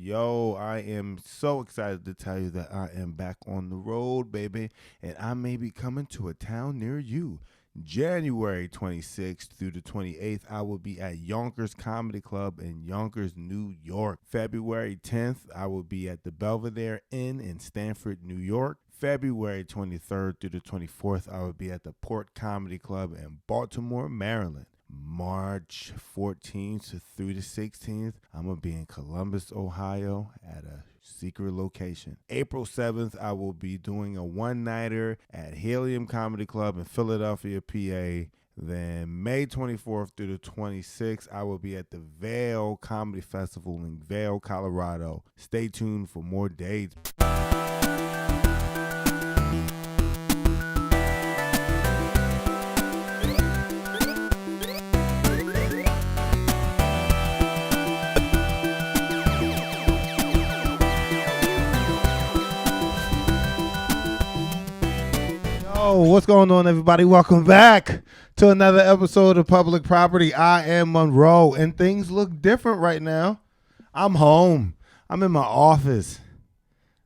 Yo, I am so excited to tell you that I am back on the road, baby, and I may be coming to a town near you. January 26th through the 28th, I will be at Yonkers Comedy Club in Yonkers, New York. February 10th, I will be at the Belvedere Inn in Stamford, New York. February 23rd through the 24th, I will be at the Port Comedy Club in Baltimore, Maryland. March 14th through the 16th, I'm going to be in Columbus, Ohio at a secret location. April 7th, I will be doing a one-nighter at Helium Comedy Club in Philadelphia, PA. Then May 24th through the 26th, I will be at the Vail Comedy Festival in Vail, Colorado. Stay tuned for more dates. What's going on, everybody? Welcome back to another episode of Public Property. I am Monroe, and things look different right now. I'm home. I'm in my office.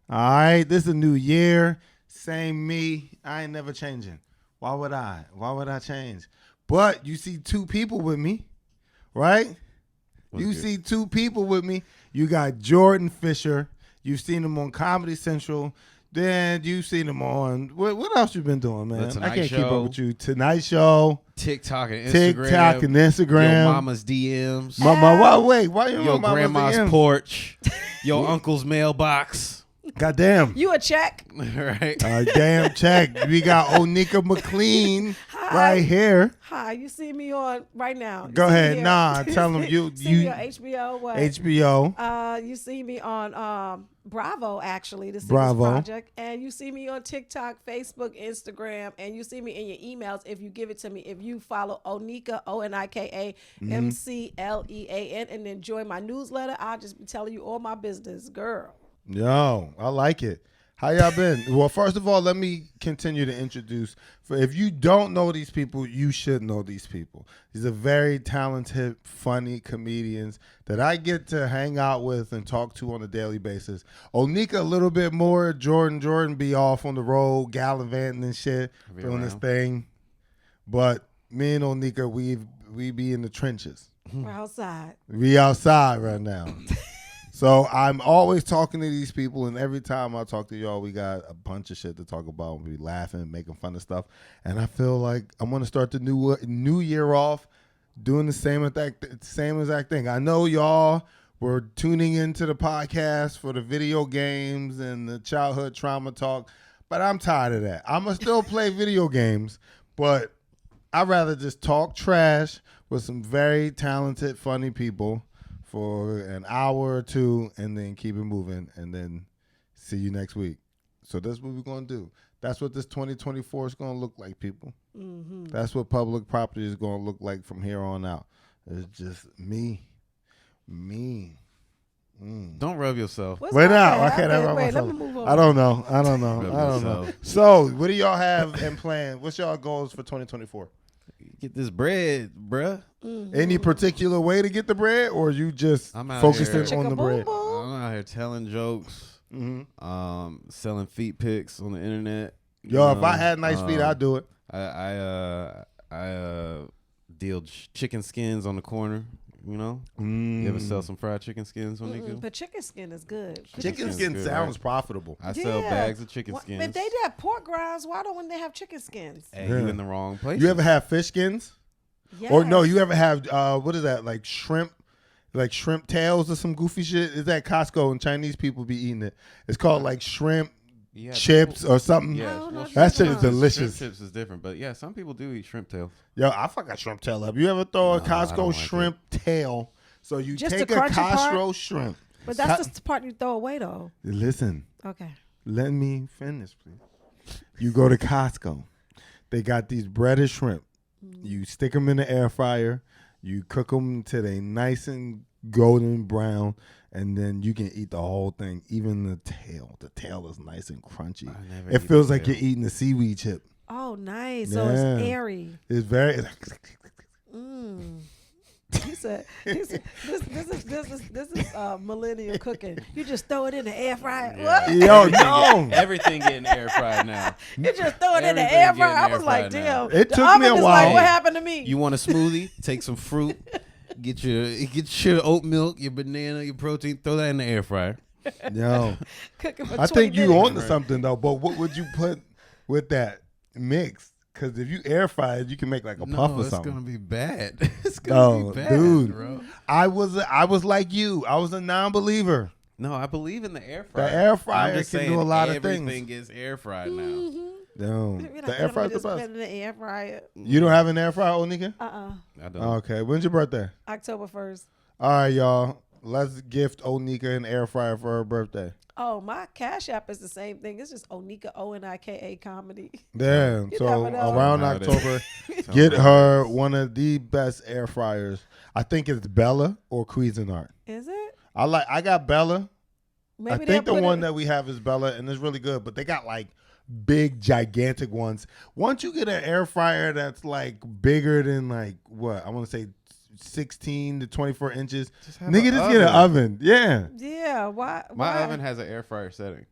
All right, this is a new year. Same me. I ain't never changing. Why would I? Why would I change? But you see two people with me, right? You see two people with me. You got Jordan Fisher. You've seen him on Comedy Central. Then you seen him on what else you been doing, man? I can't keep up with you. Tonight Show, TikTok and Instagram, your mama's DMs. Why you your mama's grandma's DMs? Porch, your uncle's mailbox. Goddamn. You a check? Right. Damn check. We got Onika Mclean right here. Hi, you see me on right now. Go ahead. Nah, tell them you see me on HBO. What? HBO. You see me on Bravo, actually, the Bravo Project, and you see me on TikTok, Facebook, Instagram, and you see me in your emails if you give it to me. If you follow Onika Onika Mclean, and then join my newsletter, I'll just be telling you all my business, girl. Yo, I like it. How y'all been? Well, first of all, let me continue to introduce. If you don't know these people, you should know these people. These are very talented, funny comedians that I get to hang out with and talk to on a daily basis. Onika a little bit more. Jourdain be off on the road, gallivanting and shit, doing this thing. But me and Onika, we be in the trenches. We're outside. We outside right now. So I'm always talking to these people, and every time I talk to y'all, we got a bunch of shit to talk about. We laughing, making fun of stuff, and I feel like I'm gonna start the new year off doing the same exact thing. I know y'all were tuning into the podcast for the video games and the childhood trauma talk, but I'm tired of that. I'm gonna still play video games, but I'd rather just talk trash with some very talented, funny people for an hour or two, and then keep it moving, and then see you next week. So that's what we're going to do. That's what this 2024 is going to look like, people. Mm-hmm. That's what Public Property is going to look like from here on out. It's just me. Don't rub yourself. Wait now. I can't rub myself. I don't know. So what do y'all have in plan? What's y'all goals for 2024? Get this bread, bruh. Mm-hmm. Any particular way to get the bread, or you just focusing on the bread? I'm out here telling jokes, selling feet pics on the internet. Yo, if I had nice feet, I'd do it. I deal chicken skins on the corner. You know, you ever sell some fried chicken skins on Nico? But chicken skin is good. Chicken skin sounds profitable. I sell bags of chicken skins. If they have pork grinds, why don't they have chicken skins? Hey, you in the wrong place. You ever have fish skins? Yes. Or no, you ever have what is that, like shrimp tails or some goofy shit? Is that Costco, and Chinese people be eating it? It's called like shrimp chips or something. Yeah, that shit is delicious. Shrimp chips is different, but yeah, some people do eat shrimp tails. Yo, I fuck a shrimp tail up. You ever throw a Costco shrimp tail? So you just take a Costco shrimp. But that's the part you throw away, though. Listen. Okay. Let me finish, please. You go to Costco. They got these breaded shrimp. You stick them in the air fryer. You cook them till they nice and golden brown, and then you can eat the whole thing, even the tail. The tail is nice and crunchy. It feels like you're eating a seaweed chip. Oh, nice. Yeah. So it's airy. It's very... He said, this is millennial cooking. You just throw it in the air fryer. What? Yo, no. Everything getting air fried now. You just throw it in the Everything air fryer. getting I air was like, fried now. damn. It the took oven me a is while. Like, what happened to me? You want a smoothie? Take some fruit. Get your oat milk, your banana, your protein. Throw that in the air fryer. Yo. Cooking for I 20 think you minutes. on to something though. But what would you put with that mix? Because if you air fry it, you can make like a puff or it's something. gonna be bad. It's gonna No, be bad, dude. bro. I was like you. I was a non-believer. No, I believe in the air fryer. The air I'm fryer just can saying do a lot of everything things. gets air fried now. No, You're like, the air fryer's the just put best. it in the air fryer. You don't have an air fryer, Onika? I don't. Okay. When's your birthday? October 1st. All right, y'all. Let's gift Onika an air fryer for her birthday. Oh, my Cash App is the same thing. It's just Onika Onika comedy. Damn. You So never know. around How it is. October, Tell get me her how it is. one of the best air fryers. I think it's Bella or Cuisinart. Is it? I got Bella. Maybe I think the one that we have is Bella, and it's really good. But they got like big, gigantic ones. Once you get an air fryer that's like bigger than like what I want to say, 16 to 24 inches, Just have nigga, an just get an oven. Yeah, Yeah. Why? My why? oven has an air fryer setting.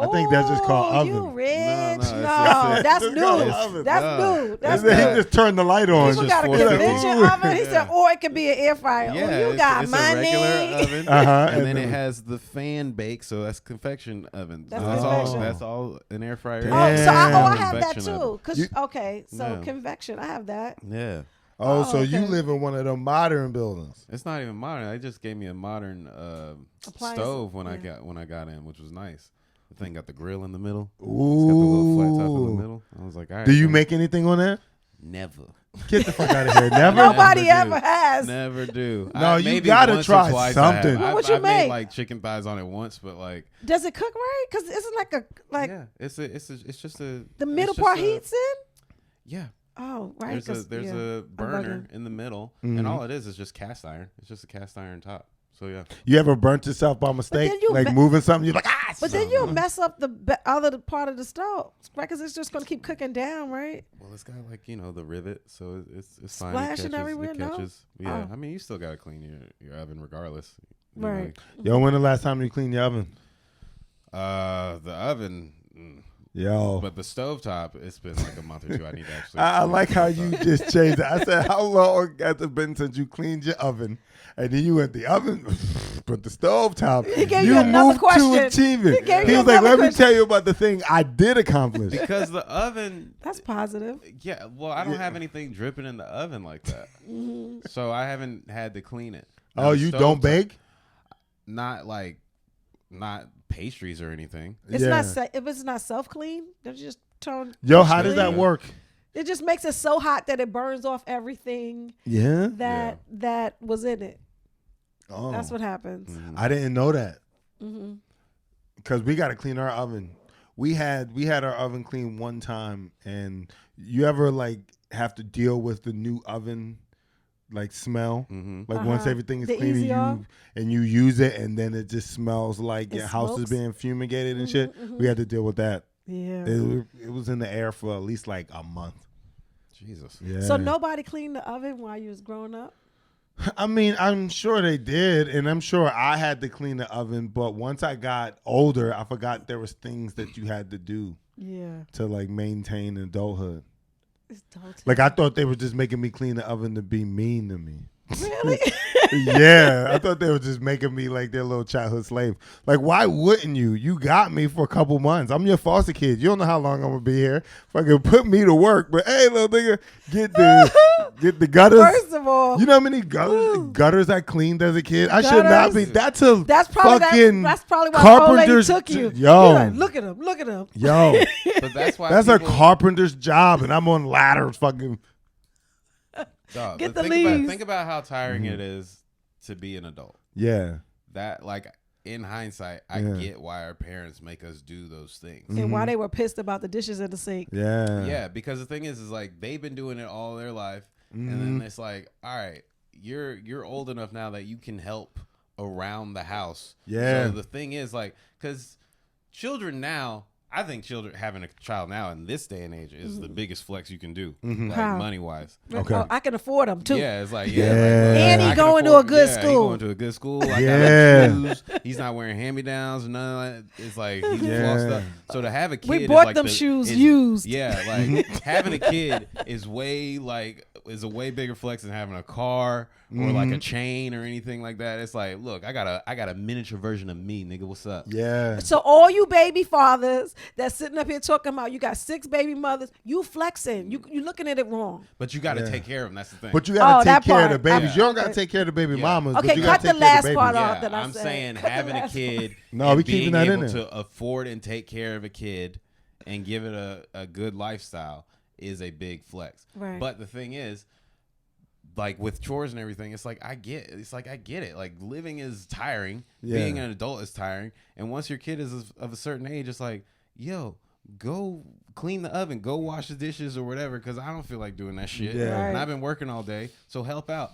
I think that's just called Oh, oven. You rich? No, No, it's just- that's it's new. called an oven. That's No. new. That's And then new. he just turned the light on. People just got a $4.50. convention oven. He said, or it could be an air fryer. Yeah, Oh, you got it's money. a regular oven, Uh-huh, and then and it then- has the fan bake, so that's convection oven. That's That's convection. all. That's all an air fryer. Damn. Oh, so I Yeah. have that Convection too. oven. Cause You- okay, so Yeah. convection, I have that. Yeah, Oh, Oh, so you okay. live in one of them modern buildings. it's not even modern. They just gave me a modern Appliance, stove when yeah. I got in, which was nice. The thing got the grill in the middle. It's got the little flat top in the Ooh. middle. I was like, all right. Do you man. make anything on that? Never? Get the fuck out of here. Never? Nobody Never do. ever has. Never do. No, you maybe gotta once or try twice something. I have. What you I've made make? like chicken thighs on it once, but like, Does it cook right? Cause isn't like yeah, it's just a the middle it's just part a- heats in? Yeah, Oh, right. there's yeah, a burner bugging. in the middle, Mhm. and all it is just cast iron. It's just a cast iron top. So yeah, You ever burnt yourself by mistake? then you Like ma- moving something? You're like, ah! But then you'll mess up the other part of the stove, right? Because it's just gonna keep cooking down, right? well, it's got like the rivet, so it's fine. Splashing It catches, everywhere, It no? catches. Yeah, Oh. I mean, you still gotta clean your oven regardless. you know. Right. Yo, when the last time you cleaned your oven? The oven. Yo. But the stovetop, it's been like a month or two. I need to actually. I clean like the how stovetop. you just changed it. I said, how long has it been since you cleaned your oven? And then you went the oven, but the stove top. He gave you another moved question. to achievement. He gave He you was like, another let me question. tell you about the thing I did accomplish. Because the oven. That's positive. Yeah, well, I don't have anything dripping in the oven like that, so I haven't had to clean it. Now, Oh, the you don't stovetop- bake? Not pastries or anything. It's Yeah. not if it's not self clean. Don't you just turn. Yo, how does that clean? work? It just makes it so hot that it burns off everything Yeah. that was in it. Oh, That's what happens. I didn't know that. Mm-hmm. Because we got to clean our oven. We had our oven cleaned one time, and you ever like have to deal with the new oven like smell? Mm-hmm. Like once Uh-huh. everything is The clean easy off? and you use it, and then it just smells like It your house smokes? is being fumigated and shit. mhm. We had to deal with that. Yeah. It was in the air for at least like a month. Jesus. Yeah. So nobody cleaned the oven while you was growing up? I mean, I'm sure they did, and I'm sure I had to clean the oven. But once I got older, I forgot there was things that you had to do Yeah. to like maintain adulthood. It's totally Like I thought they were just making me clean the oven to be mean to me. really? Yeah, I thought they were just making me like their little childhood slave. Like, why wouldn't you? You got me for a couple months. I'm your foster kid. You don't know how long I'm gonna be here. Fucking put me to work. But hey, little nigga, get the gutters. First of all, You know how many gutters I cleaned as a kid? I should not Gutters? be. That's a that's probably fucking that's probably why the old lady carpenter's took you. yo. You're like, look at him, look at him. yo. But that's why That's a people, carpenter's job, and I'm on ladders. Fucking dog, Get but the think about, leaves. think about how tiring it is to be an adult. yeah. That like in hindsight, I Yeah. get why our parents make us do those things. And why they were pissed about the dishes in the sink. Yeah. Yeah, because the thing is like they've been doing it all their life, and then it's like, all right, you're old enough now that you can help around the house. Yeah. So the thing is like, because children now I think having a child now in this day and age is the biggest flex you can do, like How? money wise. Okay. Oh, I can afford them too. Yeah, it's like Yeah. And he I can going to afford- a good He school. going to a good school. I Yeah. got shoes. He's not wearing hand-me-downs. None of that. It's like he's Yeah. flossed up. So to have a kid, We is bought like them shoes used. Yeah, like having a kid is a way bigger flex than having a car or like a chain or anything like that. It's like, look, I got a miniature version of me, nigga. What's up? Yeah. So all you baby fathers that's sitting up here talking about you got 6 baby mothers, you flexing. You looking at it wrong. But you got to Yeah. take care of them. That's the thing. But you gotta that take care of the part. babies. I- You don't gotta okay. take care of the baby Yeah. mamas. Okay, but you cut gotta the take care last of the part babies. off. that I I'm said. saying Cut the having a last kid No, and we being keeping that in able there. to afford and take care of a kid and give it a good lifestyle is a big flex. Right. But the thing is, like with chores and everything, it's like I get it. Like living is tiring. Yeah. Being an adult is tiring. And once your kid is of a certain age, it's like, yo, go clean the oven, go wash the dishes or whatever, because I don't feel like doing that shit. Yeah. Right. And I've been working all day, so help out.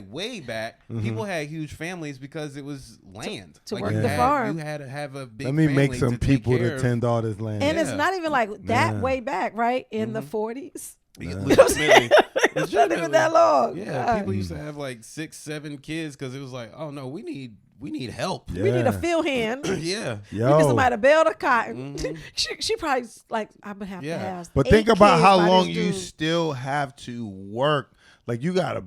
Way back, people had huge families because it was land. To Like work you the had- farm. You had to have a big Let me make family some to take people care to of. tend all this land. And it's Yeah. not even like that Yeah. way back, right? In the 40s. Legitimately. It's not even that long. Yeah, God. people used to have like 6, 7 kids because it was like, oh no, we need help. Yeah. We need a field hand. Yeah. We Yo. need somebody to bale the cotton. Mhm. she probably like, I'm gonna have Yeah. to have. But 8 think about kids how by long this you dude. still have to work. Like you gotta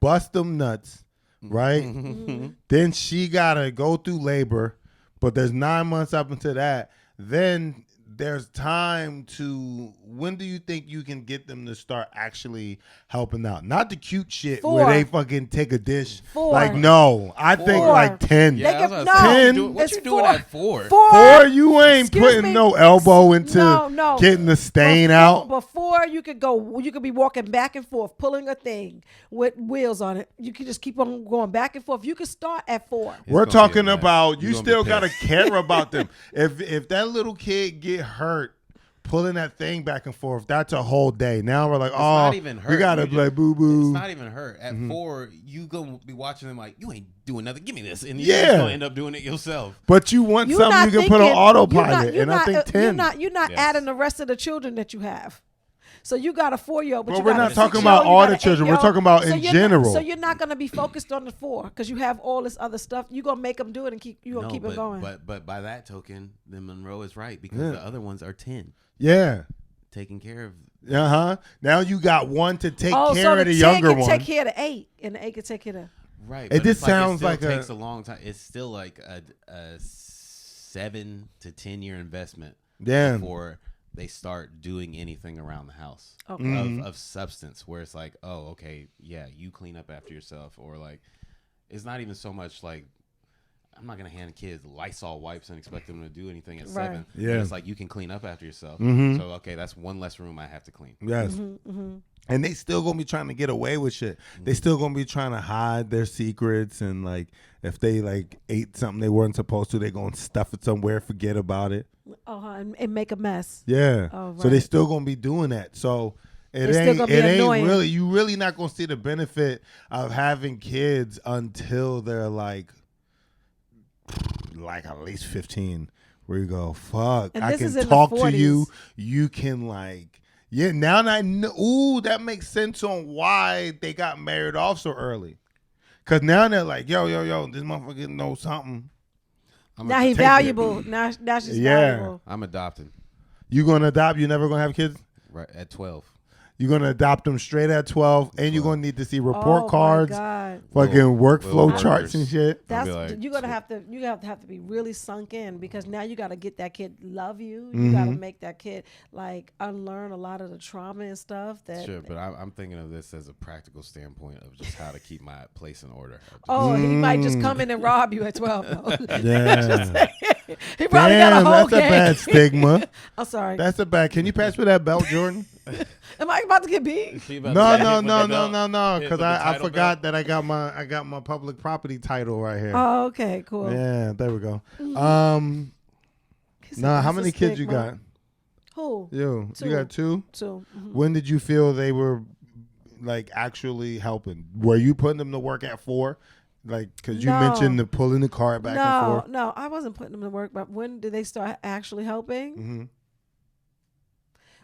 bust them nuts, right? Mm-hmm. Then she gotta go through labor, but there's 9 months up into that. Then there's time to. When do you think you can get them to start actually helping out? Not the cute shit 4. where they fucking take a dish. 4. Like no, I think 4. like 10. Yeah, They that's can- what I was saying. no, What it's you doing 4. at 4? 4. You ain't Excuse putting me. no elbow into No. getting the stain out. Before you could be walking back and forth, pulling a thing with wheels on it. You could just keep on going back and forth. You could start at 4. We're gonna be a talking mess. about you You're gonna be still gotta pissed. care about them. If that little kid get hurt pulling that thing back and forth, that's a whole day. Now we're like, It's oh, not even hurt. we gotta You be like boo It's boo. not even hurt. At 4, you gonna be watching them like, you ain't doing nothing. Give me this, and Yeah. you're just gonna end up doing it yourself. But you want You're something not you can put on thinking- autopilot, you're and I think 10. You're not Yes. adding the rest of the children that you have. So you got a 4-year-old, but But you we're got a not talking 6-year-old, about you all got the an children. We're 8-year-old. talking about So in you're general. so you're not going to be focused on the 4 because you have all this other stuff. You're going to make them do it and keep it going. But by that token, then Monroe is right because Yeah. the other ones are 10, Yeah. taking care of. Now you got one to take so care of the 10 younger can one. take care of the 8, and the 8 can take care of. Right. It but just it's sounds it like still a- takes a long time. It's still like a 7 to 10 year investment Damn. before they start doing anything around the house Okay. of substance. Where it's like, oh, okay, yeah, you clean up after yourself, or like, it's not even so much like. I'm not gonna hand kids Lysol wipes and expect them to do anything at Right. 7. Yeah. But it's like you can clean up after yourself. Mhm. So okay, that's one less room I have to clean. Yes. Mm-hmm. And they still gonna be trying to get away with shit. They still gonna be trying to hide their secrets, and like if they like ate something they weren't supposed to, they gonna stuff it somewhere, forget about it. And make a mess. Yeah. Oh, So they right. still gonna be doing that. So it It's still ain't gonna be it ain't annoying. really you really not gonna see the benefit of having kids until they're like at least 15. Where you go, fuck, And I this can is in the talk to you. 40s. You can like. Yeah, now that I know, ooh, that makes sense on why they got married off so early. Cause now they're like, yo, this motherfucker knows something. Now he's take it. valuable. Now she's Yeah. valuable. I'm adopting You gonna adopt? You never gonna have kids? right at 12. You're gonna adopt them straight at 12, and you're gonna need to see report Oh, cards, my God. fucking Little workflow workers. charts and shit. That's I'll be like, you're gonna have to be really sunk in because now you got to get that kid love you. You got to make that kid like unlearn a lot of the trauma and stuff. That Sure, but I'm thinking of this as a practical standpoint of just how to keep my place in order. he might just come in and rob you at 12. Though. Yeah. He probably got a Damn, whole that's a gang. bad stigma. I'm sorry. That's a bad. Can you pass me that belt, Jordan? Am I about to get beat? No. Because I I forgot that I got my public property title right here. Oh, okay, cool. Yeah, there we go. He said Nah, how that's a many kids you stigma. got? Who? You 2. got 2? 2. Mhm. When did you feel they were like actually helping? Were you putting them to work at 4? Like, because you No. mentioned the pulling the cart back and forth. No, I wasn't putting them to work. But when did they start actually helping? Mm-hmm.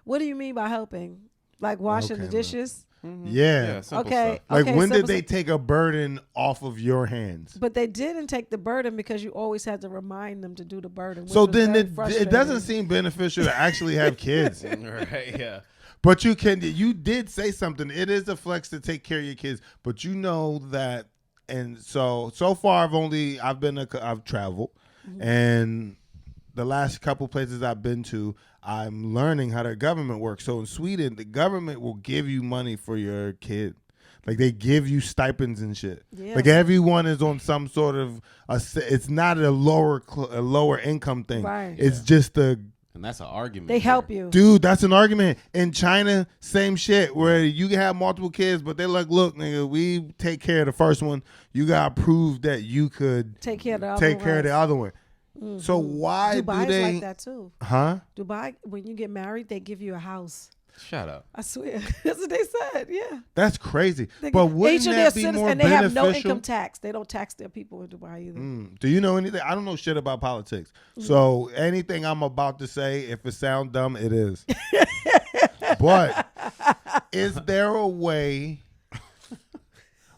What do you mean by helping? Like washing Okay, the man. dishes? Yeah. simple Okay. stuff. Like, okay, when did simple they stuff. take a burden off of your hands? But they didn't take the burden because you always had to remind them to do the burden. Which So was then very it frustrating. doesn't seem beneficial to actually have kids. Right, yeah. But you did say something. It is a flex to take care of your kids, but you know that. And so far I've traveled, and the last couple places I've been to, I'm learning how their government works. So in Sweden, the government will give you money for your kid. Like, they give you stipends and shit. Yeah. Like, everyone is on some sort of it's not a lower income thing. Right. It's just a. And that's an argument. They help you. Dude, that's an argument. In China, same shit, where you can have multiple kids, but they're like, look, nigga, we take care of the first one. You got to prove that you could Take care of the other take care of the ones. other one. So why Dubai do is they? like that too. Huh? Dubai, when you get married, they give you a house. Shut up. I swear. That's what they said. Yeah. That's crazy. They But get- wouldn't each of that their be citizens- more and they have no beneficial? income tax. They don't tax their people in Dubai either. Do you know anything? I don't know shit about politics. So anything I'm about to say, if it sounds dumb, it is. But is there a way,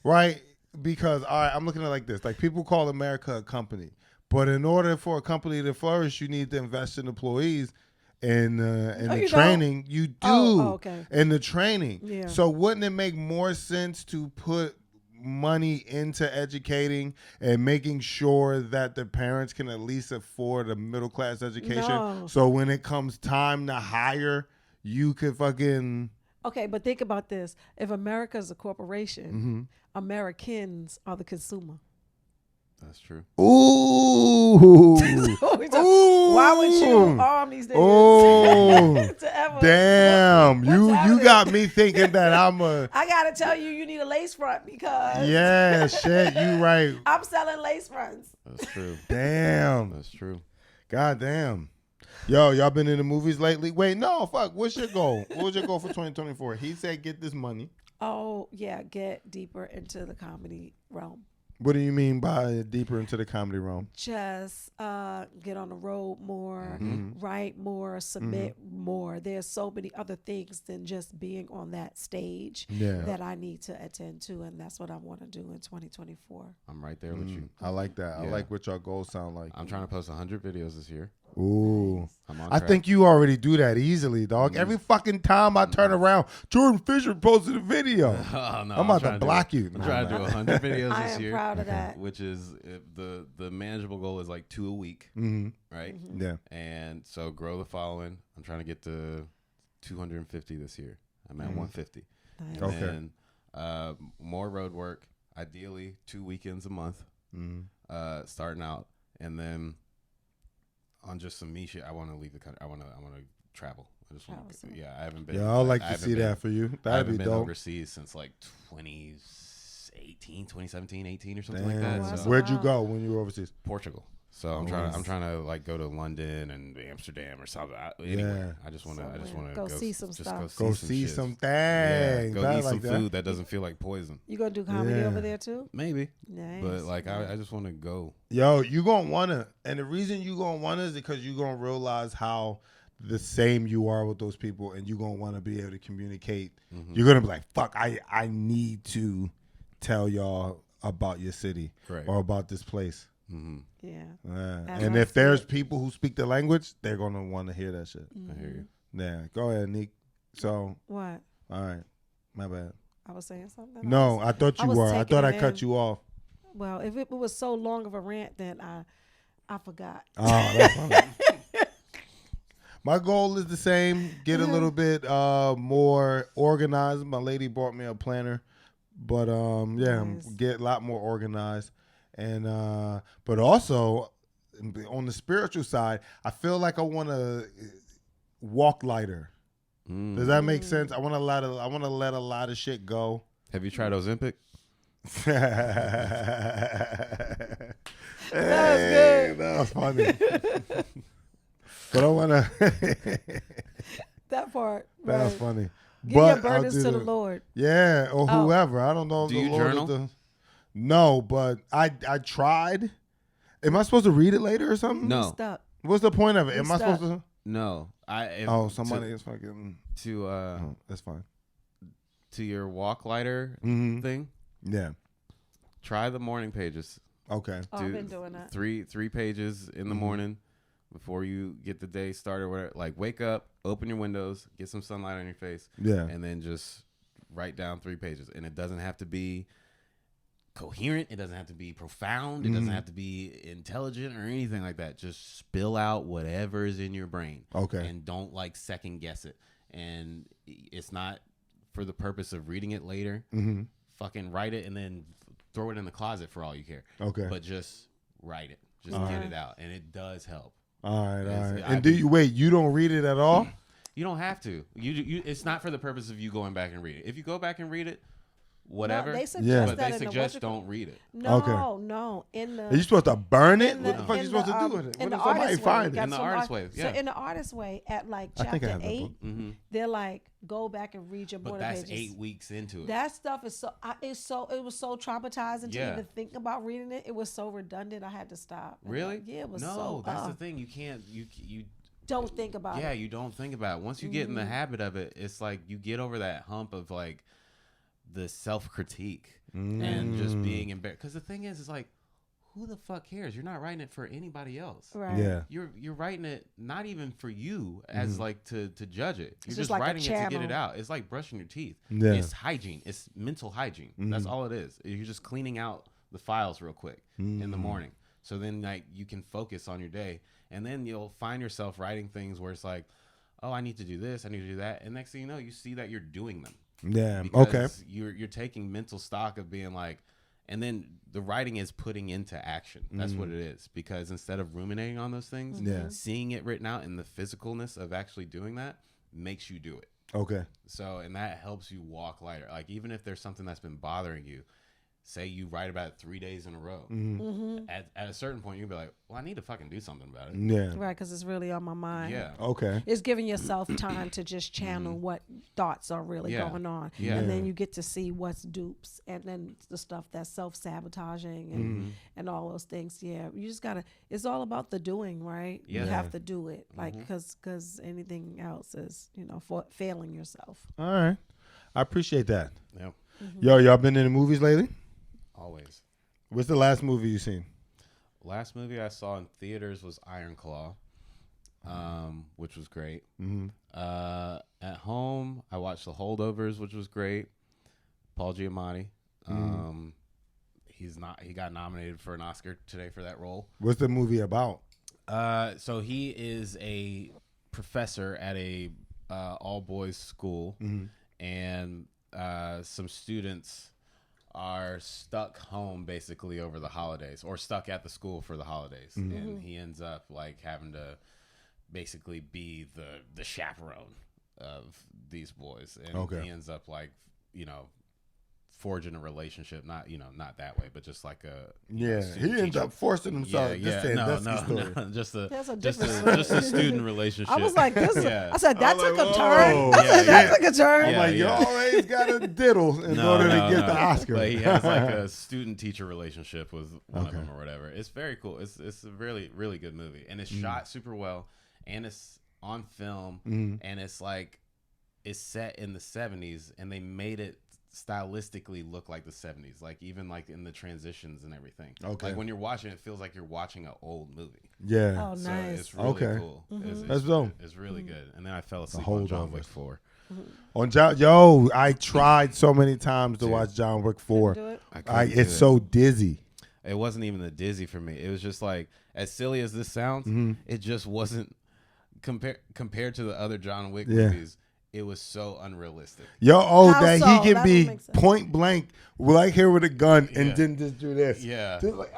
right? Because, all right, I'm looking at it like this. Like, people call America a company. But in order for a company to flourish, you need to invest in employees and the you training. You do. okay. And the training. Yeah. So wouldn't it make more sense to put money into educating and making sure that the parents can at least afford a middle class education? No. So when it comes time to hire, you could fucking. Okay, but think about this. If America is a corporation, Mm-hmm. Americans are the consumer. That's true. Ooh. Ooh. Why would you arm these niggas Oh. to ever? Damn. What's You happening? got me thinking that I'm a. I gotta tell you, you need a lace front because Yeah, shit. You right. I'm selling lace fronts. That's true. Damn. That's true. God damn. Yo, y'all been in the movies lately? Wait, no, fuck. What's your goal? What was your goal for 2024? He said get this money. Oh yeah, get deeper into the comedy realm. What do you mean by deeper into the comedy realm? Just get on the road more, Mm-hmm. write more, submit more. There's so many other things than just being on that stage Yeah. that I need to attend to, and that's what I want to do in 2024. I'm right there with you. I like that. I Yeah. like what y'all goals sound like. I'm trying to post 100 videos this year. Ooh. I'm on I track. think you already do that easily, dog. Every fucking time I turn around, Jordan Fisher posted a video. Oh, no, I'm about to trying block you. I'm trying to do 100 videos I this am year, proud of that. which is the manageable goal is like 2 a week, right? Yeah. And so grow the following. I'm trying to get to 250 this year. I'm at 150. Nice. And Okay. then more road work. Ideally, 2 weekends a month. Starting out, and then on just some me shit, I want to leave the country. I want to travel. I just want Travel some. yeah. I haven't been. Yeah, I'd like I to haven't see been- that for you. I That'd haven't be been dope. overseas since like 2017, 18 or something like Damn. that. Wow. So Where'd you go when you were overseas? Portugal. So I'm trying to like go to London and Amsterdam or something. Anywhere. I just want to Go see some just stuff. Go some see shit. some Yeah, things. go I eat like some that. food that doesn't feel like poison. You gonna do comedy Yeah. over there too? Maybe, Nice. but like I just want to go. Yo, you gonna wanna, and the reason you gonna wanna is because you gonna realize how the same you are with those people, and you gonna wanna be able to communicate. You're gonna be like, fuck, I need to tell y'all about your city Right. or about this place. Yeah. And I if see there's it. people who speak the language, they're gonna want to hear that shit. I hear you. Yeah, go ahead, Nick. So, What? all right, my bad. I was saying something. No, I thought I you was were. I taking thought I it cut in. you off. Well, if it was so long of a rant, then I forgot. Oh, that's fine. My goal is the same. Get a little bit more organized. My lady bought me a planner, but yeah, Nice. get a lot more organized. And but also on the spiritual side, I feel like I want to walk lighter. Does that make sense? I want to let a lot of shit go. Have you tried Ozempic? Hey, that was funny. But I want to. That part. That was right. funny. Give your But I'll burdens do to the Lord. Yeah, or Oh. whoever. I don't know if Do the you Lord journal? is the. No, but I tried. Am I supposed to read it later or something? No. Stuck. What's the point of it? We Am I stuck. supposed to? No, Somebody is fucking. That's fine. To your walk lighter Mm-hmm. thing. Yeah. Try the morning pages. Okay. Oh, I've been doing that. Three pages in the morning before you get the day started. Whatever. Like wake up, open your windows, get some sunlight on your face, Yeah. and then just write down 3 pages. And it doesn't have to be coherent. It doesn't have to be profound. It doesn't have to be intelligent or anything like that. Just spill out whatever is in your brain. Okay. And don't like second guess it. And it's not for the purpose of reading it later. Mm-hmm. Fucking write it and then throw it in the closet for all you care. Okay. But just write it. Just get it out. And it does help. All right. It's- And do you wait? You don't read it at all? You don't have to. You it's not for the purpose of you going back and read it. If you go back and read it, whatever. No, they suggest Yeah. But that they in the suggest what's it called? don't read it. No, Okay. no. Are you supposed to burn it? in What the fuck are you in supposed to do the, with it? in What the if somebody artist way, find got In the some artist art- way, So yeah. in the artist way, at like I think I chapter have that 8, book. Mm-hmm. they're like, go back and read your But border that's pages. 8 weeks into it. That stuff is it was so traumatizing to Yeah. even think about reading it. It was so redundant. I had to stop. And Really? yeah, it was no, so. that's the thing. You can't. You. Don't think about Yeah, it. you don't think about it. Once you get in the habit of it, it's like you get over that hump of like the self critique and just being embarrassed. Because the thing is like, who the fuck cares? You're not writing it for anybody else. Right. Yeah. You're writing it not even for you as like to judge it. You're just just like a writing it to get channel. it out. It's like brushing your teeth. Yeah. It's hygiene. It's mental hygiene. That's all it is. You're just cleaning out the files real quick in the morning. So then like you can focus on your day, and then you'll find yourself writing things where it's like, oh, I need to do this, I need to do that, and next thing you know, you see that you're doing them. Yeah. Because Okay. You're taking mental stock of being like, and then the writing is putting into action. That's what it is. Because instead of ruminating on those things, Yeah. seeing it written out in the physicalness of actually doing that makes you do it. Okay. So, and that helps you walk lighter. Like even if there's something that's been bothering you, say you write about it 3 days in a row. At a certain point, you'll be like, well, I need to fucking do something about it. Yeah. Right, because it's really on my mind. Yeah. Okay. It's giving yourself time to just channel what thoughts are really Yeah. going on. Yeah. And then you get to see what's dupes and then the stuff that's self-sabotaging and all those things. Yeah, you just got to, it's all about the doing, right? Yeah. You have to do it. Like, because anything else is, for failing yourself. All right. I appreciate that. Yeah. Yo, y'all been in the movies lately? Always. What's the last movie you seen? Last movie I saw in theaters was Iron Claw, which was great. At home, I watched The Holdovers, which was great. Paul Giamatti. He got nominated for an Oscar today for that role. What's the movie about? So he is a professor at a all boys school, and some students are stuck home basically over the holidays, or stuck at the school for the holidays, and he ends up like having to basically be the chaperone of these boys, and he ends up like forging a relationship, not that way, but just like a He ends up forcing himself. just That's a a different just a student relationship. I was like, this. Yeah. I said that I was took a like, turn. whoa. I said that took a turn. I'm like, you always got to diddle in order to get the Oscar. But he has like a student-teacher relationship with one of them or whatever. It's very cool. It's a really, really good movie. And it's shot super well. And it's on film. And it's like, it's set in the 70s. And they made it stylistically look like the 70s. Like even like in the transitions and everything. Okay. Like when you're watching it, feels like you're watching an old movie. Yeah. Oh, So nice. it's really cool. It's dope. It's really good. And then I fell asleep on John Wick 4. I tried so many times to watch John Wick 4. Do it. It's so dizzy. It wasn't even the dizzy for me. It was just like, as silly as this sounds, it just wasn't compared to the other John Wick movies. It was so unrealistic. How How he so? can That be don't make sense. point blank right here with a gun and then just do this. Yeah. Just like,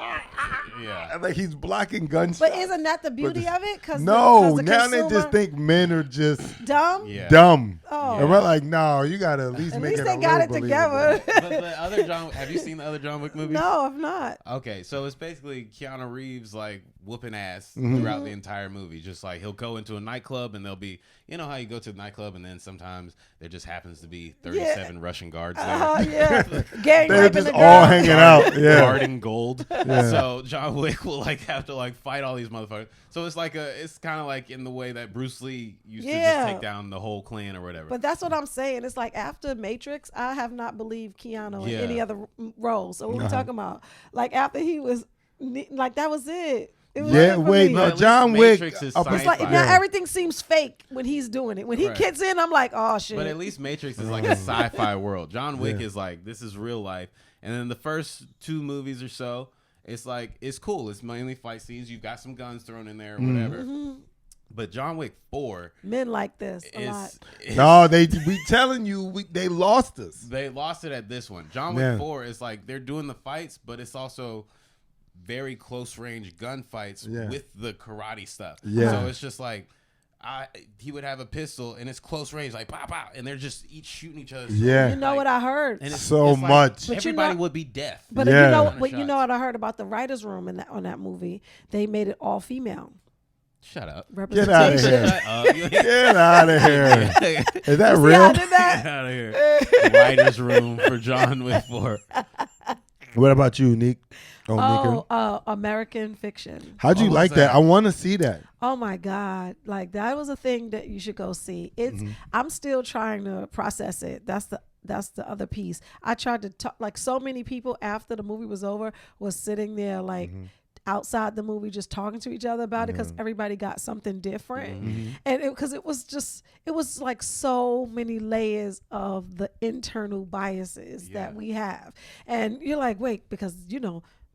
Yeah. like he's blocking gunshots. But isn't that the beauty of it? Cause No, the now they consumer just think men are just dumb. Yeah. dumb. Oh. And we're like, no, you got to at least At make least it they a got it little together. But the other have you seen the other John Wick movies? No, I've not. Okay, so it's basically Keanu Reeves like whooping ass Mm-hmm. throughout the entire movie. Just like he'll go into a nightclub and there'll be, you know how you go to a nightclub and then sometimes there just happens to be 37 Russian guards there. Yeah. Gang They're raping just the all girl. hanging out. Yeah. Guarding gold. So John Wick will like have to like fight all these motherfuckers. So it's like it's kind of like in the way that Bruce Lee used to just take down the whole clan or whatever. But that's what I'm saying. It's like after Matrix, I have not believed Keanu in any other role. So what we talking about? Like after he was like that was it. It was wait, no, John Wick. It's like now everything seems fake when he's doing it. When he gets in, I'm like, oh shit. But at least Matrix is like a sci-fi world. John Wick is like, this is real life. And then the first 2 movies or so, it's like, it's cool. It's mainly fight scenes. You've got some guns thrown in there or whatever. Mm-hmm. But John Wick 4, men like this a lot. No, we telling you, they lost us. They lost it at this one. John Wick 4 is like they're doing the fights, but it's also very close range gunfights with the karate stuff. Yeah. So it's just like he would have a pistol and it's close range, like pow pow, and they're just each shooting each other. Yeah. You know what I heard? And it's like, much. Everybody would be deaf. But you know what I heard about the writers' room on that movie? They made it all female. Shut up. Get out of here. Get out of here. Is that real? I did that? Get out of here. Writers' room for John Wick 4. What about you, Nick? American Fiction. How'd you like that? I want to see that. Oh my God. Like that was a thing that you should go see. It's I'm still trying to process it. That's the other piece. I tried to talk, like so many people after the movie was over was sitting there like outside the movie just talking to each other about it because everybody got something different. And because it was like so many layers of the internal biases that we have. And you're like, wait, because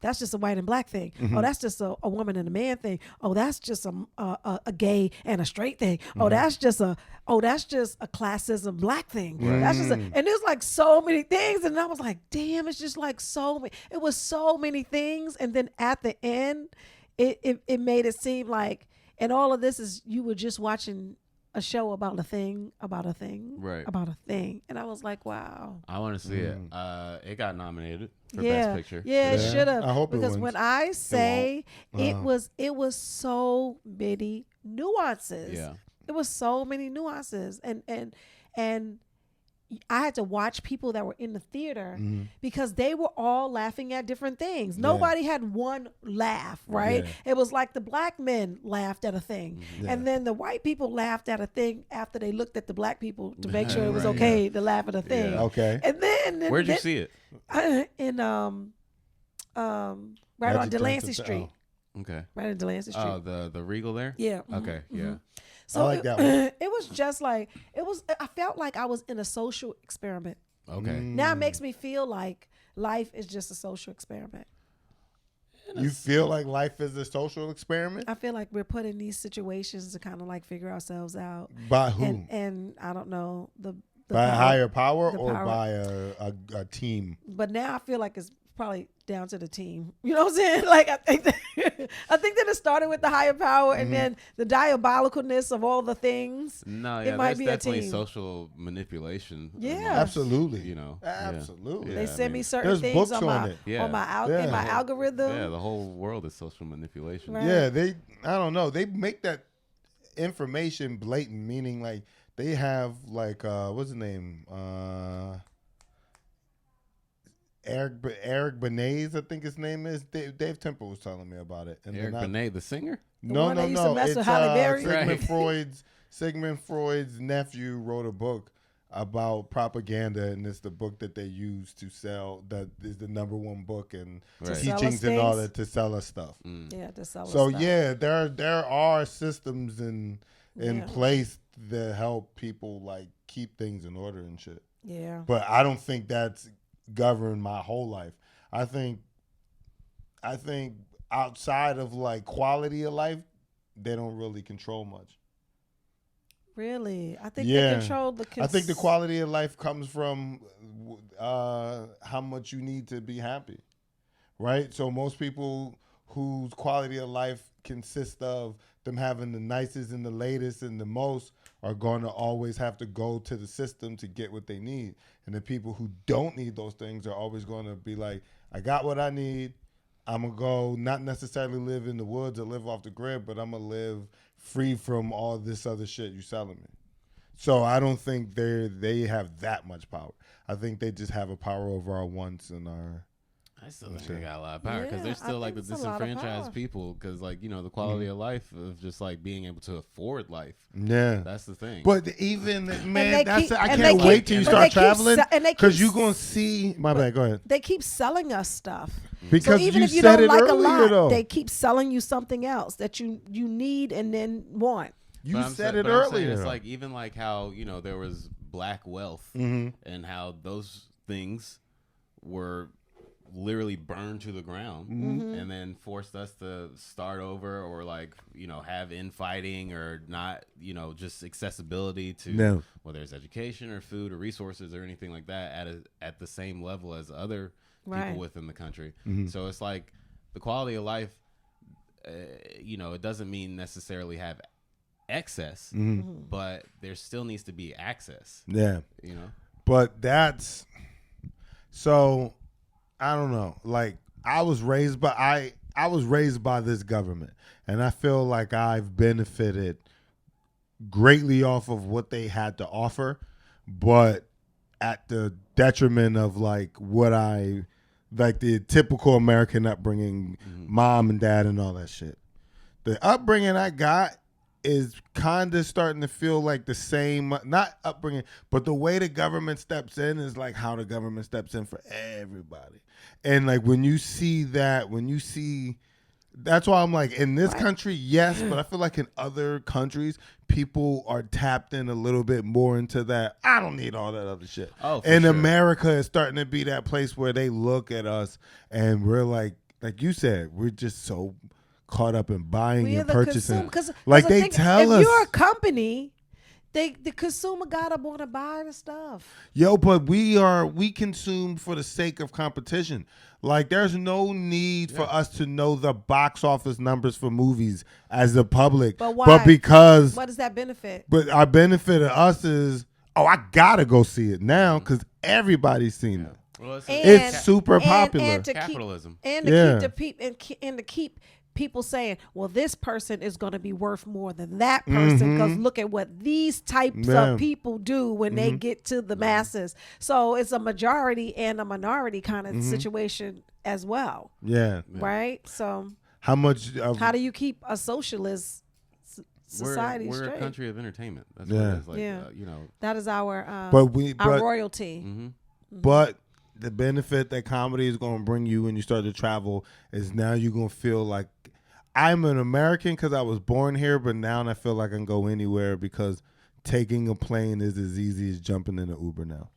that's just a white and black thing. Oh, that's just a woman and a man thing. Oh, that's just a gay and a straight thing. Oh, that's just a classism black thing. That's just and there's like so many things. And I was like, damn, it's just like so many. It was so many things. And then at the end, it made it seem like, and all of this is you were just watching a show about a thing, about a thing, about a thing. And I was like, wow. I want to see it. It got nominated for Best Picture. Yeah, it should have. I hope because it wins. when I say it was so many nuances. Yeah. It was so many nuances. And I had to watch people that were in the theater because they were all laughing at different things. Nobody had one laugh, right? Yeah. It was like the black men laughed at a thing. And then the white people laughed at a thing after they looked at the black people to make sure it was okay to laugh at a thing. Yeah. Okay. And then where'd you see it? In right on Delancey Street. Okay. Right on Delancey Street. Oh, the Regal there? Yeah. Okay. Yeah. So I like that one. It was just like I felt like I was in a social experiment. Okay. Now it makes me feel like life is just a social experiment. You feel like life is a social experiment? I feel like we're put in these situations to kind of like figure ourselves out. By who? And I don't know by a higher power or power. by a team. But now I feel like it's probably down to the team. You know what I'm saying? Like I think that it started with the higher power and then the diabolicalness of all the things. No, yeah, it might be definitely a team. Social manipulation. Yeah, absolutely. Absolutely. Yeah. They send me certain things on my in my algorithm. Yeah, the whole world is social manipulation. Right. Yeah, I don't know. They make that information blatant, meaning like they have like what's his name? Eric Benet, I think his name is. Dave Temple was telling me about it. And Eric Benet, the singer? No. It's Sigmund Freud's nephew wrote a book about propaganda, and it's the book that they use to sell. That is the #1 book and teachings and all that to sell us stuff. Yeah, to sell us so stuff. yeah, there are systems in place that help people like keep things in order and shit. Yeah, but I don't think that's govern my whole life. I think outside of like quality of life, they don't really control much. Really? I think they control the I think the quality of life comes from how much you need to be happy. Right? So most people whose quality of life consists of them having the nicest and the latest and the most are going to always have to go to the system to get what they need. And the people who don't need those things are always going to be like, I got what I need. I'm going to go not necessarily live in the woods or live off the grid, but I'm going to live free from all this other shit you're selling me. So I don't think they have that much power. I think they just have a power over our wants and our. I still think they got a lot of power because they're still like the it's a lot of disenfranchised power. people. Because like the quality of life of just like being able to afford life. Yeah, That's the thing. but even man, they that's keep- I and can't they wait keep- till you but start they keep traveling se- and they because keep you gonna see. My bad. Go ahead. They keep selling us stuff. Because so even you if you said don't it like a earlier, lot, though. they keep selling you something else that you need and then want. You But I'm said sa- it but I'm saying earlier. It's like even like how there was black wealth Mhm. and how those things were literally burned to the ground and then forced us to start over or like have infighting or not just accessibility to No. whether it's education or food or resources or anything like that at the same level as other Right. people within the country. Mm-hmm. So it's like the quality of life it doesn't mean necessarily have excess, but there still needs to be access. Yeah. You know, But that's so I don't know. Like I was raised by this government, and I feel like I've benefited greatly off of what they had to offer, but at the detriment of like what I like the typical American upbringing, mom and dad and all that shit. The upbringing I got is kind of starting to feel like the same, not upbringing, but the way the government steps in is like how the government steps in for everybody. And like when you see that, that's why I'm like, in this country, yes, but I feel like in other countries, people are tapped in a little bit more into that. I don't need all that other shit. Oh, for and sure. America is starting to be that place where they look at us and we're like you said, we're just so caught up in buying We are and the purchasing. consumer, Like they tell us, if you're a company, the consumer gotta want to buy the stuff. yo, but we consume for the sake of competition. Like there's no need for us to know the box office numbers for movies as the public. But why? But because What does that benefit? but our benefit of us is, I gotta go see it now because everybody's seen it. well, It's super popular. And to Capitalism. Keep, Yeah. and to keep people saying, well, this person is going to be worth more than that person because look at what these types Yeah. of people do when they get to the masses. So it's a majority and a minority kind of situation as well, Yeah. right? So How much of how do you keep a socialist society we're straight? a country of entertainment. That's Yeah. what it is. Like, Yeah. that is our but our royalty. But the benefit that comedy is going to bring you when you start to travel is now you're going to feel like I'm an American because I was born here, but now I feel like I can go anywhere because taking a plane is as easy as jumping in an Uber now.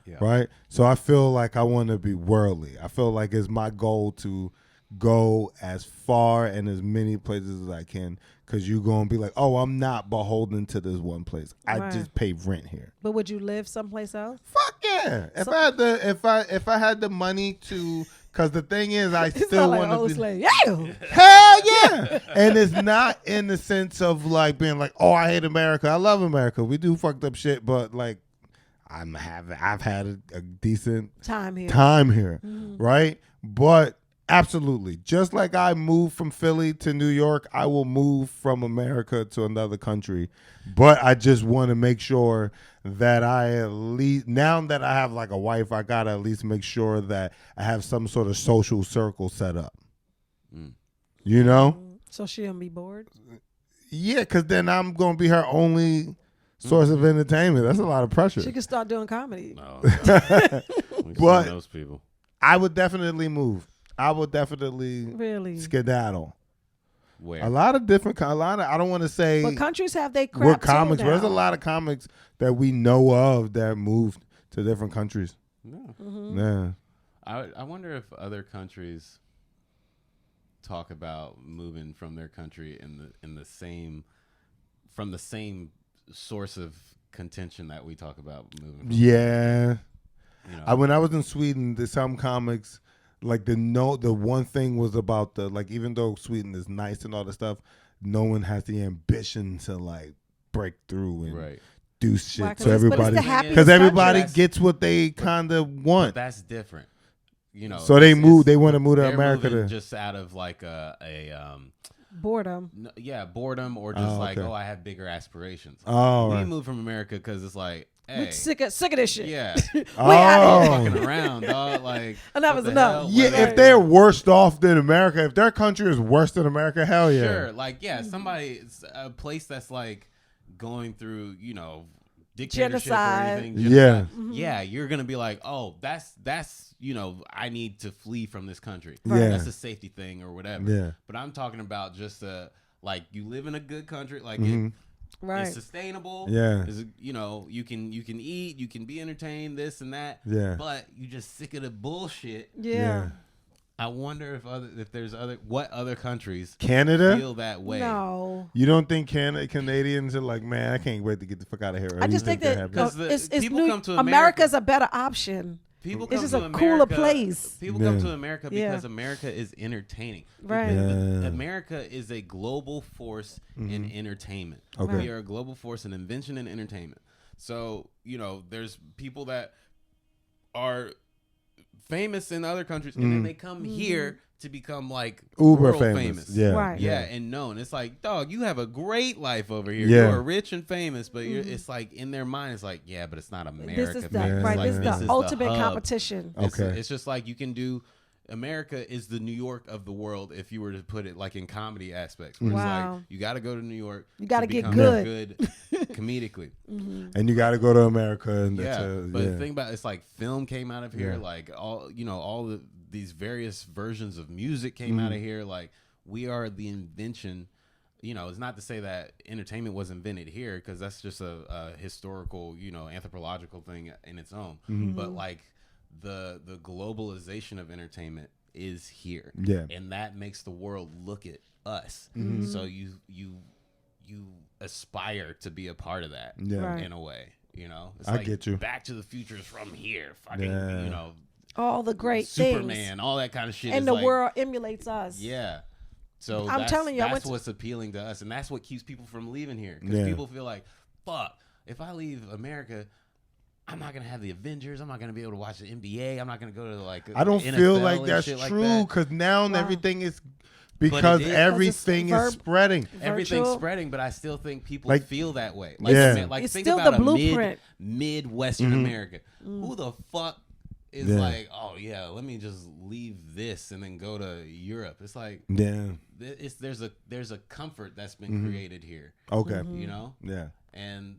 Yeah. Right? So I feel like I want to be worldly. I feel like it's my goal to go as far and as many places as I can because you're going to be like, oh, I'm not beholden to this one place. I Right. just pay rent here. But would you live someplace else? Fuck yeah! If I had the money to, because the thing is, I It's still not like want old to be. slave. Yeah. Hell yeah! And it's not in the sense of like being like, oh, I hate America. I love America. We do fucked up shit, but like, I've had a decent Time here. time here, right? But absolutely, just like I moved from Philly to New York, I will move from America to another country. But I just want to make sure that I at least, now that I have like a wife, I gotta at least make sure that I have some sort of social circle set up. You know? So she don't be bored. Yeah, because then I'm gonna be her only source of entertainment. That's a lot of pressure. She could start doing comedy. No, But- those people. I would definitely move. I would definitely Really. skedaddle. Where? A lot of different, I don't want to say But countries have they crap what too comics, but there's a now. lot of comics that we know of that moved to different countries. No. Yeah. I wonder if other countries talk about moving from their country in the same from the same source of contention that we talk about moving from. Yeah. You know, When I was in Sweden, there's some comics, like the one thing was about the, like, even though Sweden is nice and all that stuff, no one has the ambition to like break through and right. do Why? shit. 'Cause So it's- but it's everybody, the happiest because everybody country. gets what they kind of want. That's different. You know, So they it's- move. it's- They want to move to they're America moving to. just out of like a Boredom. boredom, or just okay. I have bigger aspirations. Oh, we right. moved from America because it's like, We're hey, sick of this shit. yeah, We out here. fucking around, dog. Like, Enough what is the enough. hell? Yeah, Whether- if they're worse off than America, if their country is worse than America, hell yeah. Sure, like a place that's like going through, dictatorship Genocide. or anything. Yeah. Yeah, you're gonna be like, oh, that's I need to flee from this country. Yeah. That's a safety thing or whatever. Yeah. But I'm talking about just like you live in a good country, like Right. it's sustainable. Yeah. You can eat, you can be entertained, this and that. Yeah. But you just sick of the bullshit. Yeah. I wonder if there's what other countries Canada? feel that way. No. You don't think Canadians are like, man, I can't wait to get the fuck out of here? Or I you just think that happy? Because people come to America's a better option. People It's come just to a America, cooler place. People come Yeah. to America Yeah. because America is entertaining. Right. Yeah. America is a global force in entertainment. Okay. We are a global force in invention and entertainment. So, there's people that are famous in other countries, and then they come here to become like Uber world famous. Yeah. Right. Yeah, and known. It's like, dog, you have a great life over here. Yeah. You are rich and famous, but it's like in their mind, it's like, yeah, but it's not America. This is the man. It's right. like, This is the ultimate hub. competition. Okay. It's just like you can do. America is the New York of the world if you were to put it like in comedy aspects. Where it's Wow. like you got to go to New York. You gotta to get become good. comedically. And you got to go to America. And But the thing about it's like film came out of here. Yeah. Like all these various versions of music came out of here. Like we are the invention. It's not to say that entertainment was invented here because that's just a historical, anthropological thing in its own. But like the globalization of entertainment is here. Yeah. And that makes the world look at us. So you aspire to be a part of that Yeah. Right. in a way. It's I like get you. Back to the Future is from here. Fucking, Yeah. All the great Superman, things. all that kind of shit. And is the like, world emulates us. Yeah. So I'm telling you, I went that's to- what's appealing to us, and that's what keeps people from leaving here. Because Yeah. people feel like, fuck, if I leave America, I'm not gonna have the Avengers. I'm not gonna be able to watch the NBA. I'm not gonna go to like. I don't NFL feel like and that's shit like true that. because now Wow. everything is because it is. everything Because is it's spreading. Everything's Virtual. spreading, but I still think people Like- feel that way. Yeah. Like It's think still about the a blueprint. Midwestern America. Who the fuck is Yeah. like, oh yeah, let me just leave this and then go to Europe? It's like Yeah. there's a comfort that's been created here. Okay. Yeah. And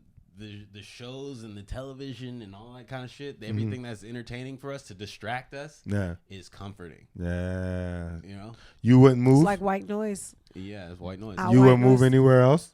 the shows and the television and all that kind of shit, everything that's entertaining for us to distract us Yeah. is comforting. Yeah. You You wouldn't move? It's like white noise. Yeah, it's white noise. Our You white wouldn't move noise. anywhere else?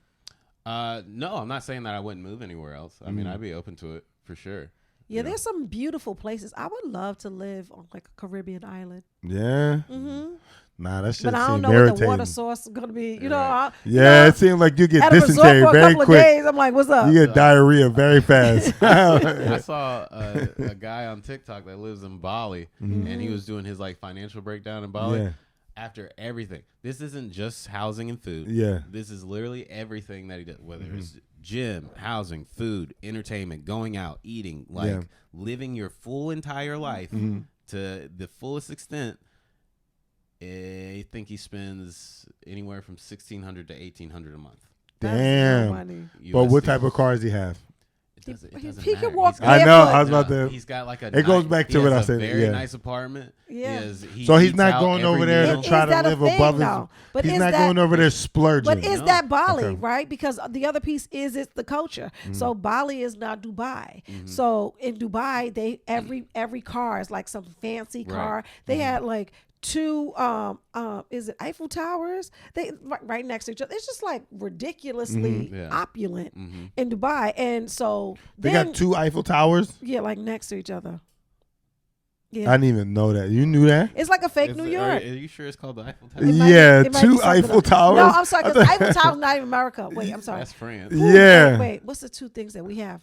No, I'm not saying that I wouldn't move anywhere else. I mean, I'd be open to it for sure. Yeah, there's some beautiful places. I would love to live on like a Caribbean island. Yeah. Mm-hmm. Nah, that shit But I don't seems know what the irritating. water source is going to be. You know, Right. Yeah, it seemed like you get at a resort dysentery for a very couple of quick. days. I'm like, what's up? You get diarrhea very fast. I saw a guy on TikTok that lives in Bali, and he was doing his like financial breakdown in Bali. Yeah. After everything, this isn't just housing and food. Yeah. This is literally everything that he does, whether it's gym, housing, food, entertainment, going out, eating, like Yeah. living your full entire life to the fullest extent. I think he spends anywhere from $1,600 to $1,800 a month. That's no Damn. money. But what USD. type of car does he have? It doesn't He matter. can walk He's got- I know. barefoot. I was about to. He's got like a. It goes nice- back to he what has I said, A very yeah. nice apartment. Yeah. So he's eats not out going over every there meal. to try Is that to a live thing, above his. though? But He's is not that- going over there splurging. But is No. that Bali, Okay. right? Because the other piece is it's the culture. So Bali is not Dubai. So in Dubai, they every car is like some fancy car. They had like two is it Eiffel Towers? They right next to each other. It's just like ridiculously Yeah. opulent in Dubai. And so They then, got two Eiffel Towers. yeah, like next to each other. Yeah. I didn't even know that. You knew that? It's like a fake Is New it- York. Are you sure it's called the Eiffel Tower? It might Yeah, it might be two something Eiffel else. Towers. No, I'm sorry, because Eiffel Tower's not even America. Wait, I'm sorry. That's France. Yeah. Wait, what's the two things that we have?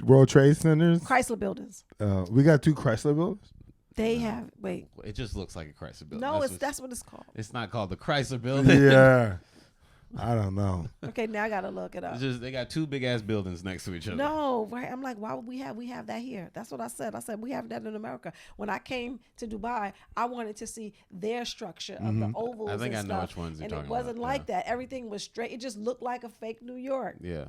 World Trade Centers. Chrysler buildings. We got two Chrysler buildings. They have wait. It just looks like a Chrysler building. No, that's what it's called. It's not called the Chrysler building. Yeah. I don't know. Okay, now I gotta look it up. It's just they got two big ass buildings next to each other. No, right? I'm like, why would we have that here? That's what I said. I said we have that in America. When I came to Dubai, I wanted to see their structure of the ovals. I think and I know stuff, which ones you're and talking it wasn't about, like yeah. that. Everything was straight. It just looked like a fake New York. Yeah.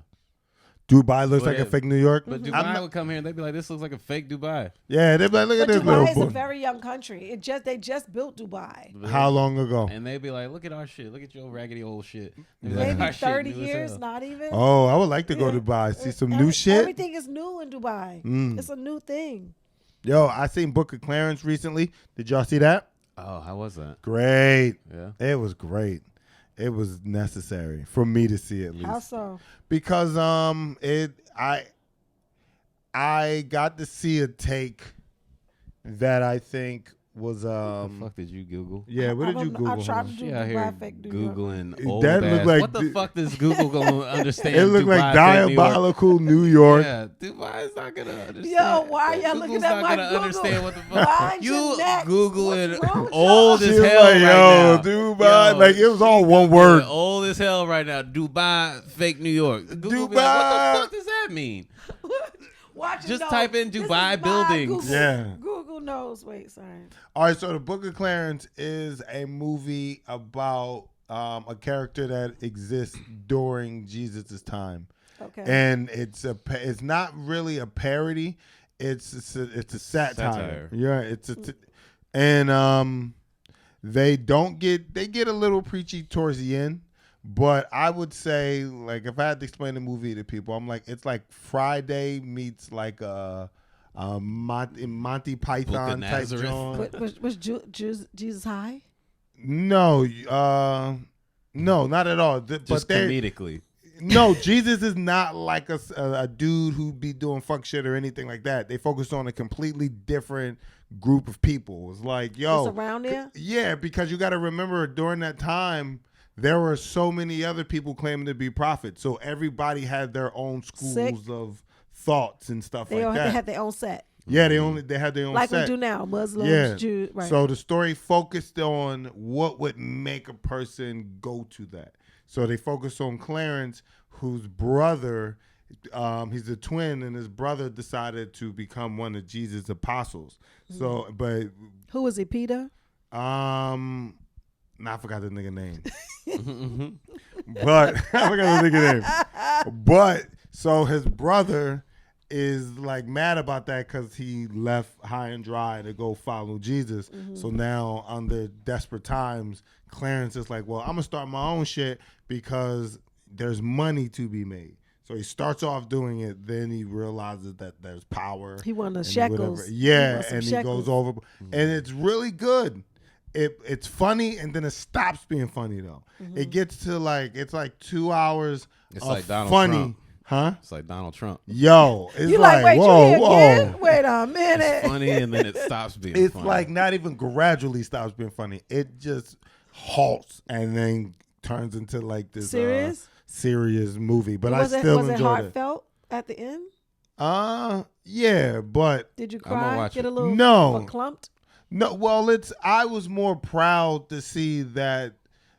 Dubai looks But like a it- fake New York. But I'm Dubai not- would come here and they'd be like, "This looks like a fake Dubai." yeah, they're like, look at But this Dubai is a little boy. very young country. They just built Dubai. How long ago? And they'd be like, "Look at our shit. Look at your raggedy old shit." They'd be like, Maybe "Our shit 30 new as years, hell." not even. Oh, I would like to go to Dubai, see some new shit. Everything is new in Dubai. It's a new thing. Yo, I seen Book of Clarence recently. Did y'all see that? Oh, how was that? Great. Yeah. It was great. It was necessary for me to see at least. How so? Because I got to see a take that I think was What the fuck did you Google? yeah, what did you Google? I tried to do She out here Dubai fake New York. Googling That old looked ass. like What the du- fuck does Google gonna understand? It looked like Dubai fake New York? diabolical New York. Yeah, Dubai is not gonna understand. Yo, why y'all Google's looking at not my gonna Google? understand what the fuck. Mind You your neck. Googling What's wrong with old y'all? as She was hell like, right yo, now. Dubai, Yo, like it was all she one Googling word. Old as hell right now. Dubai fake New York. Google be like, Dubai. what the fuck does that mean? Watch it Just know. type in This is Dubai my buildings. Google. Yeah. Google knows. Wait, sorry. All right, so the Book of Clarence is a movie about a character that exists during Jesus' time. Okay. And it's not really a parody. It's a satire. Satire. Yeah, and they get a little preachy towards the end, but I would say, like, if I had to explain the movie to people, I'm like, it's like Friday meets like a Monty Python type Nazareth. joint. Was Jesus high? No, no, not at all. Just but they're- comedically. no, Jesus is not like a dude who be doing fuck shit or anything like that. They focus on a completely different group of people. It's like, yo, It's around there? yeah, because you got to remember during that time there were so many other people claiming to be prophets. So everybody had their own schools Sick. of thoughts and stuff They like that. had their own set. Yeah, they had their own Like set. we do now. Muslims, Yeah. Jews. Right. So the story focused on what would make a person go to that. So they focused on Clarence, whose brother, he's a twin, and his brother decided to become one of Jesus' apostles. So, but Who was he, Peter? I forgot the nigga name. But I forgot the nigga name. But so his brother is like mad about that because he left high and dry to go follow Jesus. So now under desperate times, Clarence is like, well, I'm gonna start my own shit because there's money to be made. So he starts off doing it, then he realizes that there's power. He won the and shekels. whatever. Yeah, He won some and he shekels. goes over, and it's really good. It's funny, and then it stops being funny though. It gets to it's like 2 hours It's of like Donald funny, Trump. huh? It's like Donald Trump. Yo, it's You like, wait, whoa, you here whoa. again? Wait a minute. It's funny and then it stops being It's funny. like not even gradually stops being funny. It just halts and then turns into like this Serious? serious movie. But was I still it enjoyed it. heartfelt at the end? Yeah, but Did you I'm gonna cry? watch Get it. a little No. clumped? no. Well, I was more proud to see that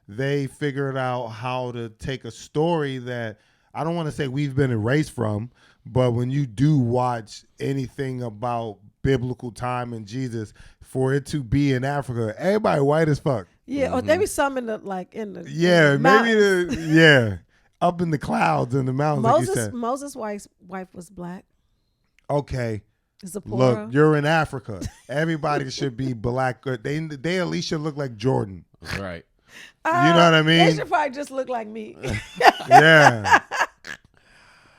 they figured out how to take a story that I don't want to say we've been erased from, but when you do watch anything about biblical time and Jesus, for it to be in Africa, everybody white as fuck. Yeah, or maybe some in the in the Yeah, in the mountains. maybe up in the clouds in the mountains. Like you said. Moses' wife was black. Okay, Zipporah. look, you're in Africa. Everybody should be black. They at least should look like Jordan. right. You know what I They mean? should probably just look like me. Yeah.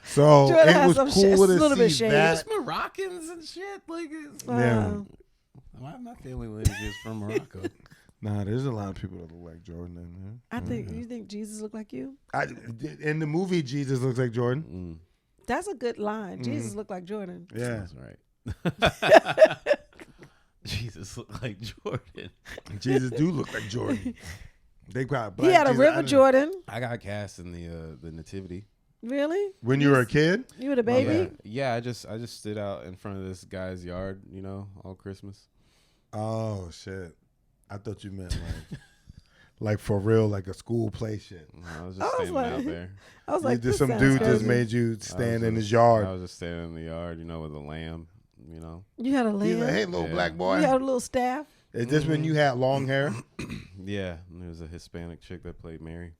So Jordan it has was some cool shit- a to little bit see shady. that. It's Moroccans and shit. Like, Yeah. my family lineage is from Morocco. Nah, there's a lot of people that look like Jordan in here. I think you think Jesus look like you? In the movie, Jesus looks like Jordan. That's a good line. Jesus looked like Jordan. Yeah, That's right. Jesus looked like Jordan. Jesus do look like Jordan. They got black He had a Jesus. I River didn't- Jordan. I got cast in the Nativity. Really? When you were a kid. You were the baby? Yeah. I just stood out in front of this guy's yard, all Christmas. Oh shit! I thought you meant Like for real, like a school play shit. I was just standing out there. I was like, Some dude just made you stand in his yard. I was just standing in the yard, with a lamb, You had a lamb? He's like, hey, little black boy. You had a little staff? Is this when you had long hair? Yeah, there was a Hispanic chick that played Mary.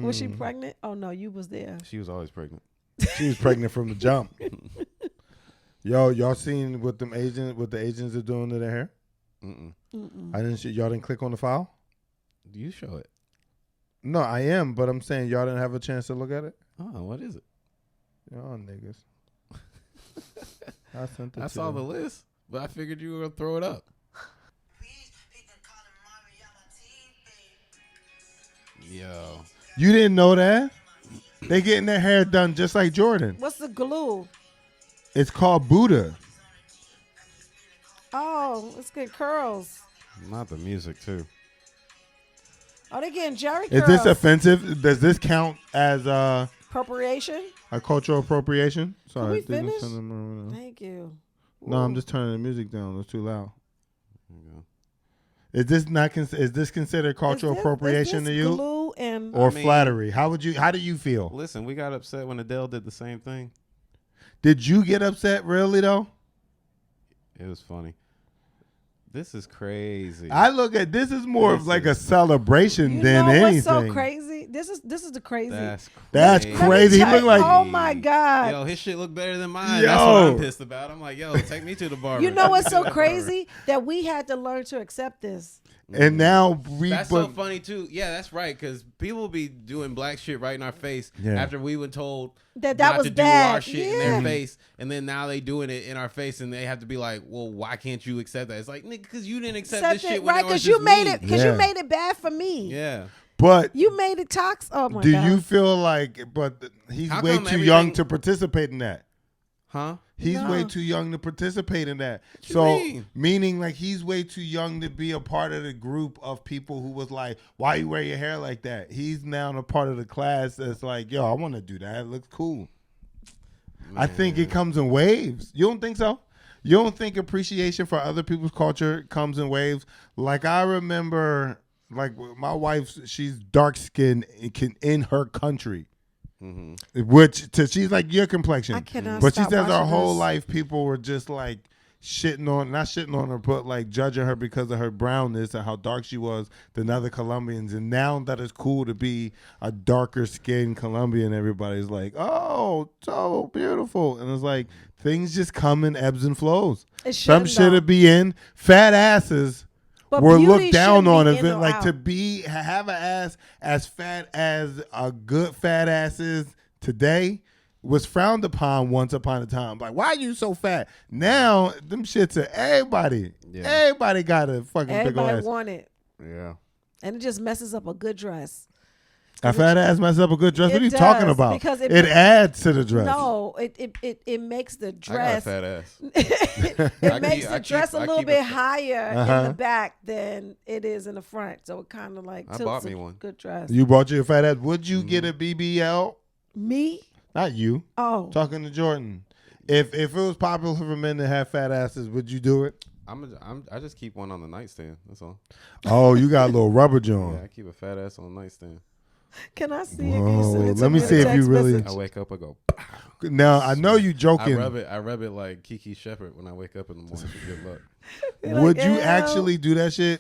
Was she pregnant? Oh, no, you was there. She was always pregnant. She was pregnant from the jump. Y'all seen what the agents are doing to their hair? Y'all didn't click on the file? Do you show it? No, I am, but I'm saying y'all didn't have a chance to look at it? Oh, what is it? Y'all niggas. I saw the list, but I figured you were going to throw it up. Yo. You didn't know that? They getting their hair done just like Jourdain. What's the glue? It's called Buddha. Oh, let's get curls. Not the music, too. Oh, they getting Jerry curls. Is this offensive? Does this count as appropriation? A cultural appropriation? Sorry. Can we finish? Thank you. No, I'm just turning the music down. It's too loud. Is this not? Is this considered cultural appropriation to you, glue and or flattery? How do you feel? Listen, we got upset when Adele did the same thing. Did you get upset really though? It was funny. This is crazy. I look at this is more of like a celebration than anything. What's so crazy? This is the crazy. That's crazy. He looked like, oh my God. Yo, his shit look better than mine. That's what I'm pissed about. I'm like, yo, take me to the barber. You know what's so crazy? That we had to learn to accept this. And now that's so funny too. Yeah, that's right. Because people be doing black shit right in our face after we were told that not was to bad. do our shit in their face, and then now they doing it in our face, and they have to be like, "Well, why can't you accept that?" It's like, nigga, because you didn't accept this shit, right? Because you made it. Because you made it bad for me. Yeah. But you made it toxic. Oh my God. Do you feel like? But he's way too young to participate in that. Huh? He's way too young to participate in that. Meaning like he's way too young to be a part of the group of people who was like, why you wear your hair like that? He's now a part of the class that's like, yo, I want to do that. It looks cool. Man. I think it comes in waves. You don't think so? You don't think appreciation for other people's culture comes in waves? Like I remember, like my wife, she's dark skinned in her country. Which she's like your complexion, I cannot but she stop says her whole this. life people were just like not shitting on her, but like judging her because of her brownness and how dark she was than other Colombians. And now that it's cool to be a darker skinned Colombian, everybody's like, oh, so beautiful. And it's like things just come in ebbs and flows. Some shit would be in fat asses. But we're looked down on it. Like out. To have an ass as fat as a good fat ass is today was frowned upon once upon a time. Like, why are you so fat? Now them shits are everybody. Yeah. Everybody got a fucking big ass. Everybody want it. Yeah. And it just messes up a good dress. A fat ass messes up a good dress. What are you talking about? Because it adds to the dress. No, it makes the dress. I got a fat ass. it makes the dress a little bit higher in the back than it is in the front. So it kind of like tilts. I bought me one. Good dress. You bought you a fat ass. Would you get a BBL? Me? Not you. Oh. Talking to Jourdain. If it was popular for men to have fat asses, would you do it? I just keep one on the nightstand. That's all. Oh, you got a little rubber joint. Yeah, I keep a fat ass on the nightstand. Can I see it? Let me see if you really. I wake up, I go. Now I know you joking. I rub it like Kiki Shepherd when I wake up in the morning. Good luck. Would you actually do that shit?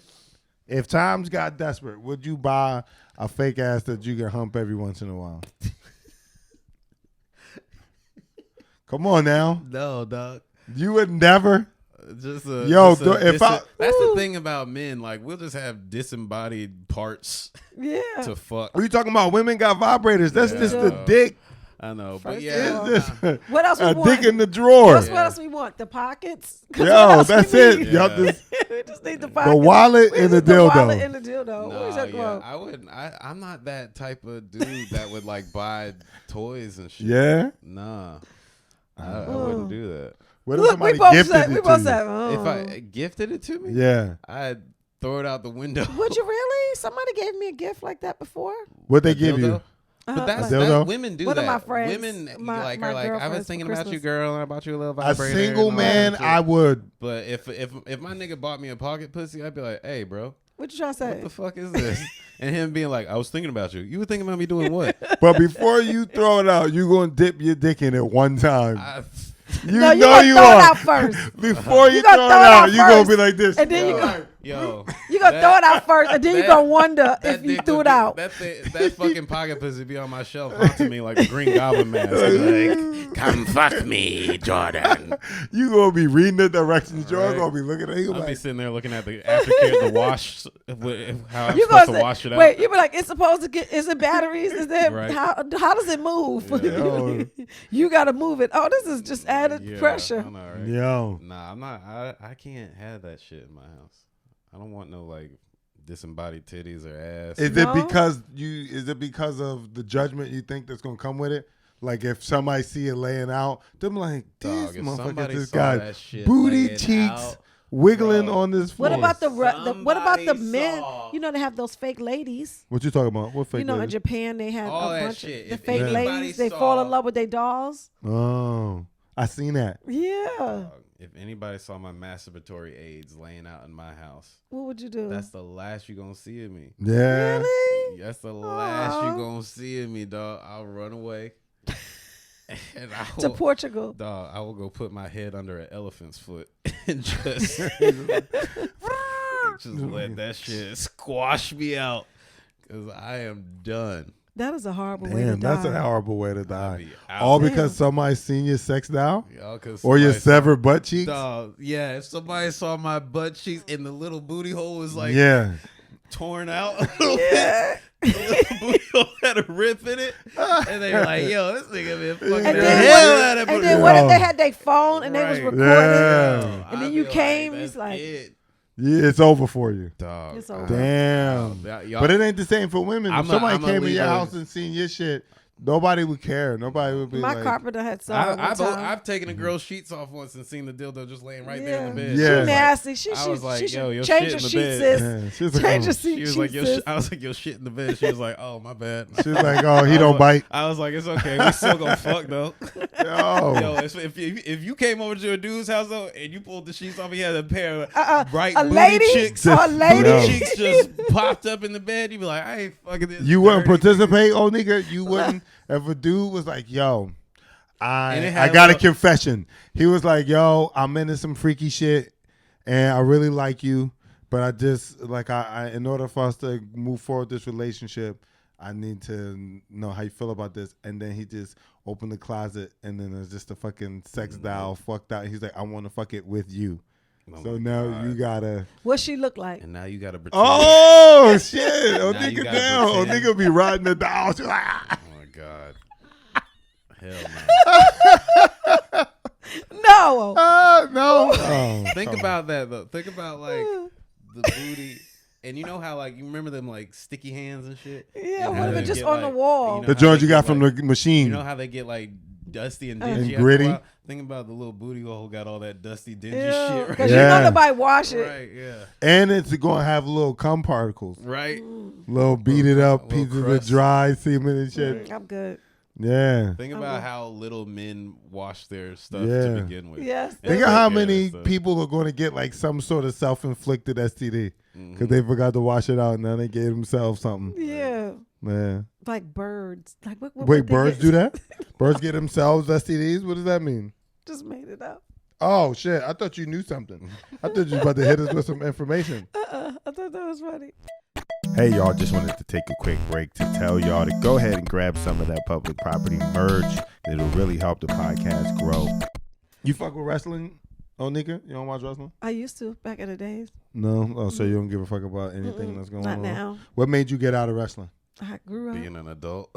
If times got desperate, would you buy a fake ass that you can hump every once in a while? Come on now. No, dog. You would never. That's the thing about men. Like we'll just have disembodied parts. Yeah. To fuck. What are you talking about? Women got vibrators. That's just the dick. I know, but what else we want? Dick in the drawer. What else we want? The pockets. Yo, that's it. Yeah. Y'all just we just need the pockets. The wallet and the dildo. The wallet and the dildo. No, I wouldn't. I'm not that type of dude that would like buy toys and shit. Yeah. Nah. I wouldn't do that. What if somebody gifted it to you? If I gifted it to me, yeah, I'd throw it out the window. Would you really? Somebody gave me a gift like that before. What'd they give you? But that's women do one that. Of my friends, women my are like, I was thinking about you, girl, and I bought you a little vibrator. A single man, I would. But if my nigga bought me a pocket pussy, I'd be like, hey, bro. What you trying to say? What the fuck is this? And him being like, I was thinking about you. You were thinking about me doing what? But before you throw it out, you gonna dip your dick in it one time. You no, know you throw are. it out first. Before you gonna throw it out, you gonna be like this. And then you go. Yo, You gonna throw it out first, and then you gonna wonder if you threw it out. That fucking pocket pussy be on my shelf haunting me like a Green Goblin mask. Like, come fuck me, Jourdain. You gonna be reading the directions. You're Right. gonna be looking at you I'll like. be sitting there looking at the aftercare, the wash, how I'm You supposed to say, wash it out. wait, you be like, it's supposed to get. Is it batteries? Is there? Right. How does it move? Yo. You gotta move it. Oh, this is just added Yeah, pressure. I know, right? Yo. Nah, I'm not. I can't have that shit in my house. I don't want no like disembodied titties or ass. Is No? it because you? Is it because of the judgment you think that's gonna come with it? Like if somebody see it laying out, them like this Dog, if motherfucker somebody just saw got that shit booty laying cheeks out, wiggling bro. on this floor. What about the what about the Somebody men? saw. You know they have those fake ladies. What you talking about? What fake? You know, in lady? Japan they had All a that bunch shit. of the If fake anybody ladies. They fall in saw- love with their dolls. Oh, I seen that. Yeah. Dog, if anybody saw my masturbatory aids laying out in my house, What would you do? that's the last you gonna see of me. Yeah. Really? That's the last Aw. you gonna see of me, dog. I'll run away. And I To will, Portugal. dog, I will go put my head under an elephant's foot and just let that shit squash me out. Cause I am done. That is a horrible way to Damn, die. that's a horrible way to I'll die. be out. All Damn. because somebody seen your sex doll Y'all, 'cause or your somebody severed butt cheeks. Dog, yeah. If somebody saw my butt cheeks and the little booty hole was like Yeah. torn out a little Yeah. bit, the little booty hole had a rip in it, and they were like, "Yo, this nigga been fucking And the then, hell what, out of and me." then what if Yo. they had their phone and they was Right. recording? Yeah. And then I'd you be came, that's he's like- it. Yeah, it's over for you. Dog. It's over. Damn. Y'all- But it ain't the same for women. If I'm a- somebody I'm a came in your leader. house and seen your shit, nobody would care. Nobody would be My like, carpenter had saw it one I've time. taken a girl's sheets off once and seen the dildo just laying right there in the bed. Yeah. She Like, nasty. She I was should like, she yo, should your change shit her in the sheets, bed. sis. Yeah, she was like, Change oh. your She was like, sheets, sis. I was like, your shit in the bed. She was like, oh, my bad. She was like, oh, he I don't was bite. I was like, it's okay. We still gonna fuck though. Yo. Yo, if you came over to a dude's house though and you pulled the sheets off, he had a pair of bright a booty lady chicks. or a lady. Yo. Booty cheeks just popped up in the bed. You'd be like, I ain't fucking this. You wouldn't dirty participate, oh nigga. You wouldn't. If a dude was like, yo, And it I had got a little- confession. He was like, yo, I'm into some freaky shit and I really like you, but I just like I in order for us to move forward this relationship, I need to know how you feel about this. And then he just opened the closet and then there's just a fucking sex doll fucked out. He's like, I want to fuck it with you. Oh So my now God. you gotta. What she look like? And now you gotta pretend. Oh shit! Oh Now you nigga gotta down. Oh pretend. nigga be riding the doll. She's like, ah. Oh my God. Hell no. No. No. Oh, Think come about that though. Think about like the booty. And you know how like you remember them like sticky hands and shit? Yeah, And how but they just get, on the like- wall. you know the how joint they you got get, from like, the machine. You know how they get like dusty and And dingy after gritty? a while? Think about the little booty hole got all that dusty dingy Yeah, shit right because Yeah. you know nobody wash it. Right, yeah. And it's gonna have little cum particles. Right. Little beat it up Little pieces of crust. dry semen and shit. I'm good. Yeah. Think about how little men wash their stuff Yeah. to begin with. Yes. And Think of take how care of many that stuff. people are going to get like some sort of self-inflicted STD Mhm. because they forgot to wash it out and now they gave themselves something. Yeah. Yeah. Like birds. Like what Wait, would they birds get? do that? Birds get themselves STDs? What does that mean? Just made it up. Oh shit! I thought you knew something. I thought you was about to hit us with some information. I thought that was funny. Hey y'all, just wanted to take a quick break to tell y'all to go ahead and grab some of that public property merch. It'll really help the podcast grow. You fuck with wrestling, Onika? You don't watch wrestling? I used to back in the days. No. Oh, so you don't give a fuck about anything that's going Not on? now. What made you get out of wrestling? I grew up. Being an adult.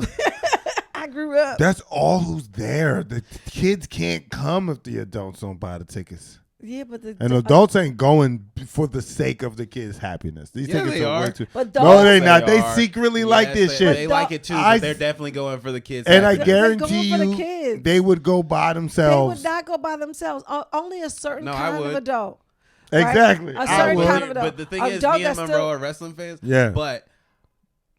I grew up. That's all who's there. The kids can't come if the adults don't buy the tickets. Yeah, but the And adults ain't going for the sake of the kids' happiness. These Yeah, tickets they are way are. too. But No, they They not. They are. secretly like Yes, this they, shit. They like it too, I- but they're definitely going for the kids. And I happiness. guarantee going for the you, kids. they would go by they themselves. would not go by themselves. Only a certain No, I kind of would. adult. right? Exactly. A I certain would. kind of adult. But the thing is, Adult me and that's Monroe still- are wrestling fans. Yeah. But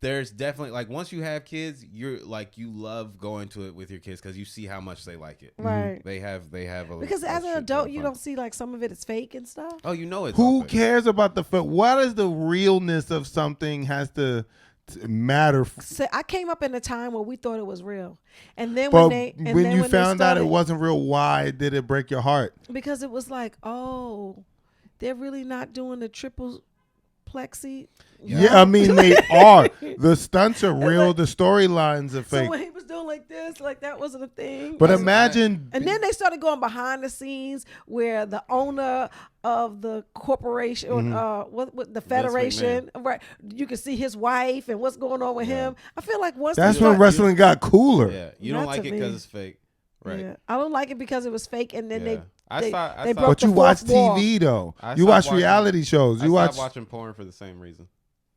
there's definitely like once you have kids, you're like you love going to it with your kids because you see how much they like it. Right. They have a Because as an adult, you don't see like some of it is fake and stuff. Oh, you know it's Who all fake. cares about the what is the realness of something has to matter? So I came up in a time where we thought it was real, and then But when you they found out it started- wasn't real, why did it break your heart? because it was like, oh, they're really not doing the triple plexi. Yeah, I mean they are. The stunts are real. The storylines are fake. So when he was doing like this, like that wasn't a thing. But imagine, And then they started going behind the scenes where the owner of the corporation, what the federation, right? You can see his wife and what's going on with him. I feel like once that's they when start- wrestling got cooler. Yeah, you don't Not like to it me. because it's fake, right? Yeah. I don't like it because it was fake, and then Yeah. I they thought- they I broke But the you watch fourth wall. TV though. I You stopped watch watching- reality shows. I You watch. stopped watching porn for the same reason.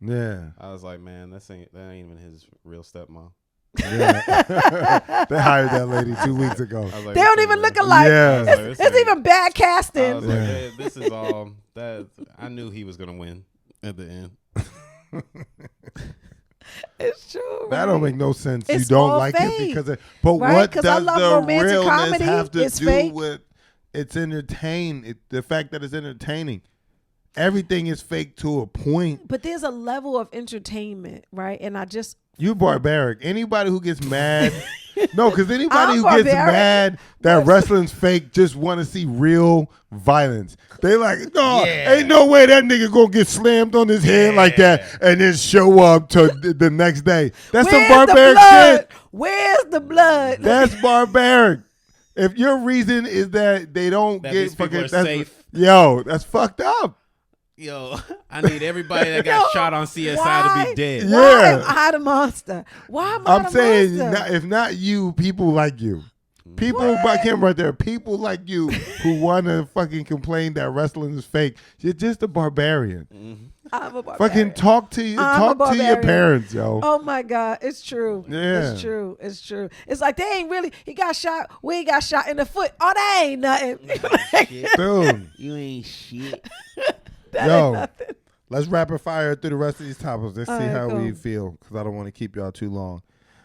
Yeah. I was like, man, that ain't even his real stepmom. Yeah. They hired that lady 2 weeks ago. I was like, They this don't ain't even real. look alike. Yeah. It's even bad I casting. was like, Yeah. "Hey, this is all that. I knew he was gonna win at the end. It's true. That don't make no sense. It's you don't all like fake. it because but Right? what 'Cause I does love the romantic realness comedy. have to It's do fake. with it's the fact that it's entertaining? Everything is fake to a point. But there's a level of entertainment, right? And I just You barbaric. Anybody who gets mad, no, because anybody I'm who gets barbaric. mad that wrestling's fake just want to see real violence. They like, no, ain't no way that nigga gonna get slammed on his head like that and then show up to the next day. That's some Where's the barbaric blood? shit. Where's the blood? That's barbaric. If your reason is that they don't That get these people are that's, safe. yo, that's fucked up. Yo, I need everybody that got shot on CSI to why? be dead. Yeah. Why am I the monster? Why am I I'm the saying, monster? if not you, people like you. People by camera right there, people like you who want to fucking complain that wrestling is fake. You're just a barbarian. I'm a barbarian. Fucking talk to you, I'm a talk to your barbarian. parents, yo. Oh my God, it's true. Yeah. It's true. It's true. It's like they ain't really. He got shot. We got shot in the foot. Oh, that ain't nothing. Dude, You ain't shit. That yo, ain't nothing. let's rapid fire through the rest of these topics. Let's All see right, how we cool. feel because I don't want to keep y'all too long.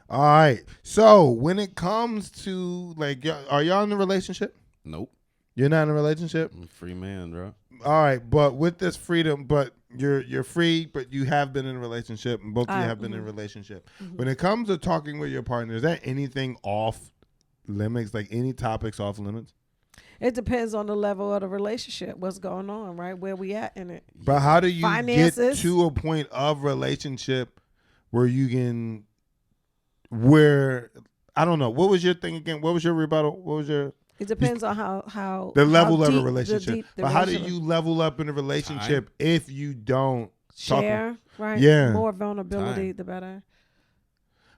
All right. So when it comes to like, are y'all in a relationship? Nope. You're not in a relationship. I'm a free man, bro. All right, but with this freedom, but you're free, but you have been in a relationship, and both of you have been in a relationship. When it comes to talking with your partner, is that anything off limits? Like any topics off limits? It depends on the level of the relationship. What's going on, right? Where we at in it? But how do you get Finances. to a point of relationship where you can, where I don't know, what was your thing again? What was your rebuttal? What was your It depends on how the level how of a deep relationship? the But how do relationship- you level up in a relationship if you don't talk? share, right? Yeah. More vulnerability, Time. the better.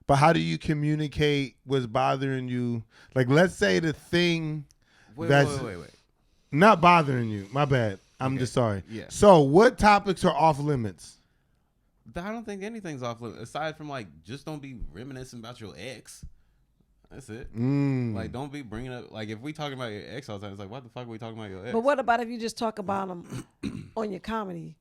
But how do you communicate what's bothering you? Like, let's say the thing Wait. not bothering you. My bad. I'm just sorry. Yeah. So, what topics are off limits? I don't think anything's off limits aside from like just don't be reminiscing about your ex. That's it. Like, don't be bringing up like if we talking about your ex all the time, it's like what the fuck are we talking about your ex? But what about if you just talk about them on your comedy?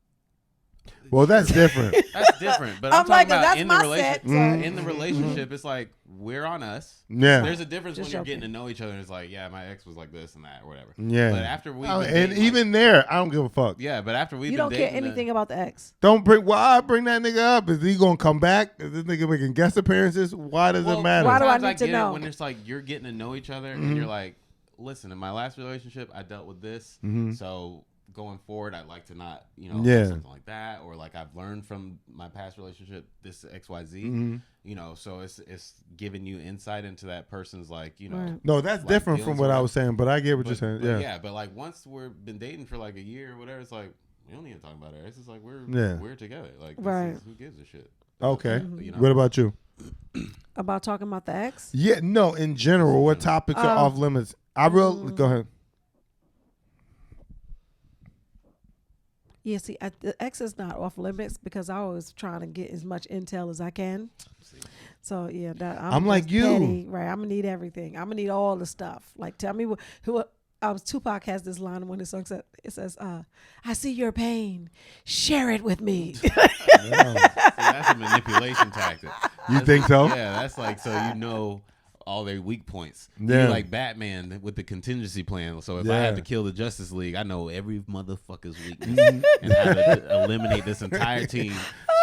Well, that's different. That's different. But I'm I'm, like, talking about that's in my the relationship. set, In the relationship, it's like we're on us. Yeah. There's a difference Just when you're joking. getting to know each other. And it's like, yeah, my ex was like this and that or whatever. Yeah. But after we And even there, I don't give a fuck. yeah, but after we've You been don't care dating, anything about the ex. Don't bring. Why I bring that nigga up? Is he gonna come back? Is this nigga making guest appearances? Why does it matter? why do I sometimes need to get know? It when it's like you're getting to know each other and you're like, listen, in my last relationship, I dealt with this, so going forward, I'd like to not, do something like that, or like I've learned from my past relationship this XYZ, so it's giving you insight into that person's like, Right. No, that's like different from feelings what or I was saying, but I get what you're saying. but Yeah. but like once we've been dating for like a year or whatever, it's like we don't need to talk about it. It's just like Yeah. we're together. Like this Right. is, who gives a shit? Okay. You know? What about you? About talking about the ex? Yeah. No. In general, what topics are off limits? Go ahead. Yeah, see, the ex is not off limits because I always trying to get as much intel as I can. So yeah, that I'm just like you. petty, right? I'm gonna need everything. I'm gonna need all the stuff. Like, tell me Tupac has this line in one of his songs. It says, "I see your pain, share it with me." That's a manipulation tactic. You think so? Yeah, that's like so you know all their weak points. Yeah. You're like Batman with the contingency plan. So if I have to kill the Justice League, I know every motherfucker's weakness and how to eliminate this entire team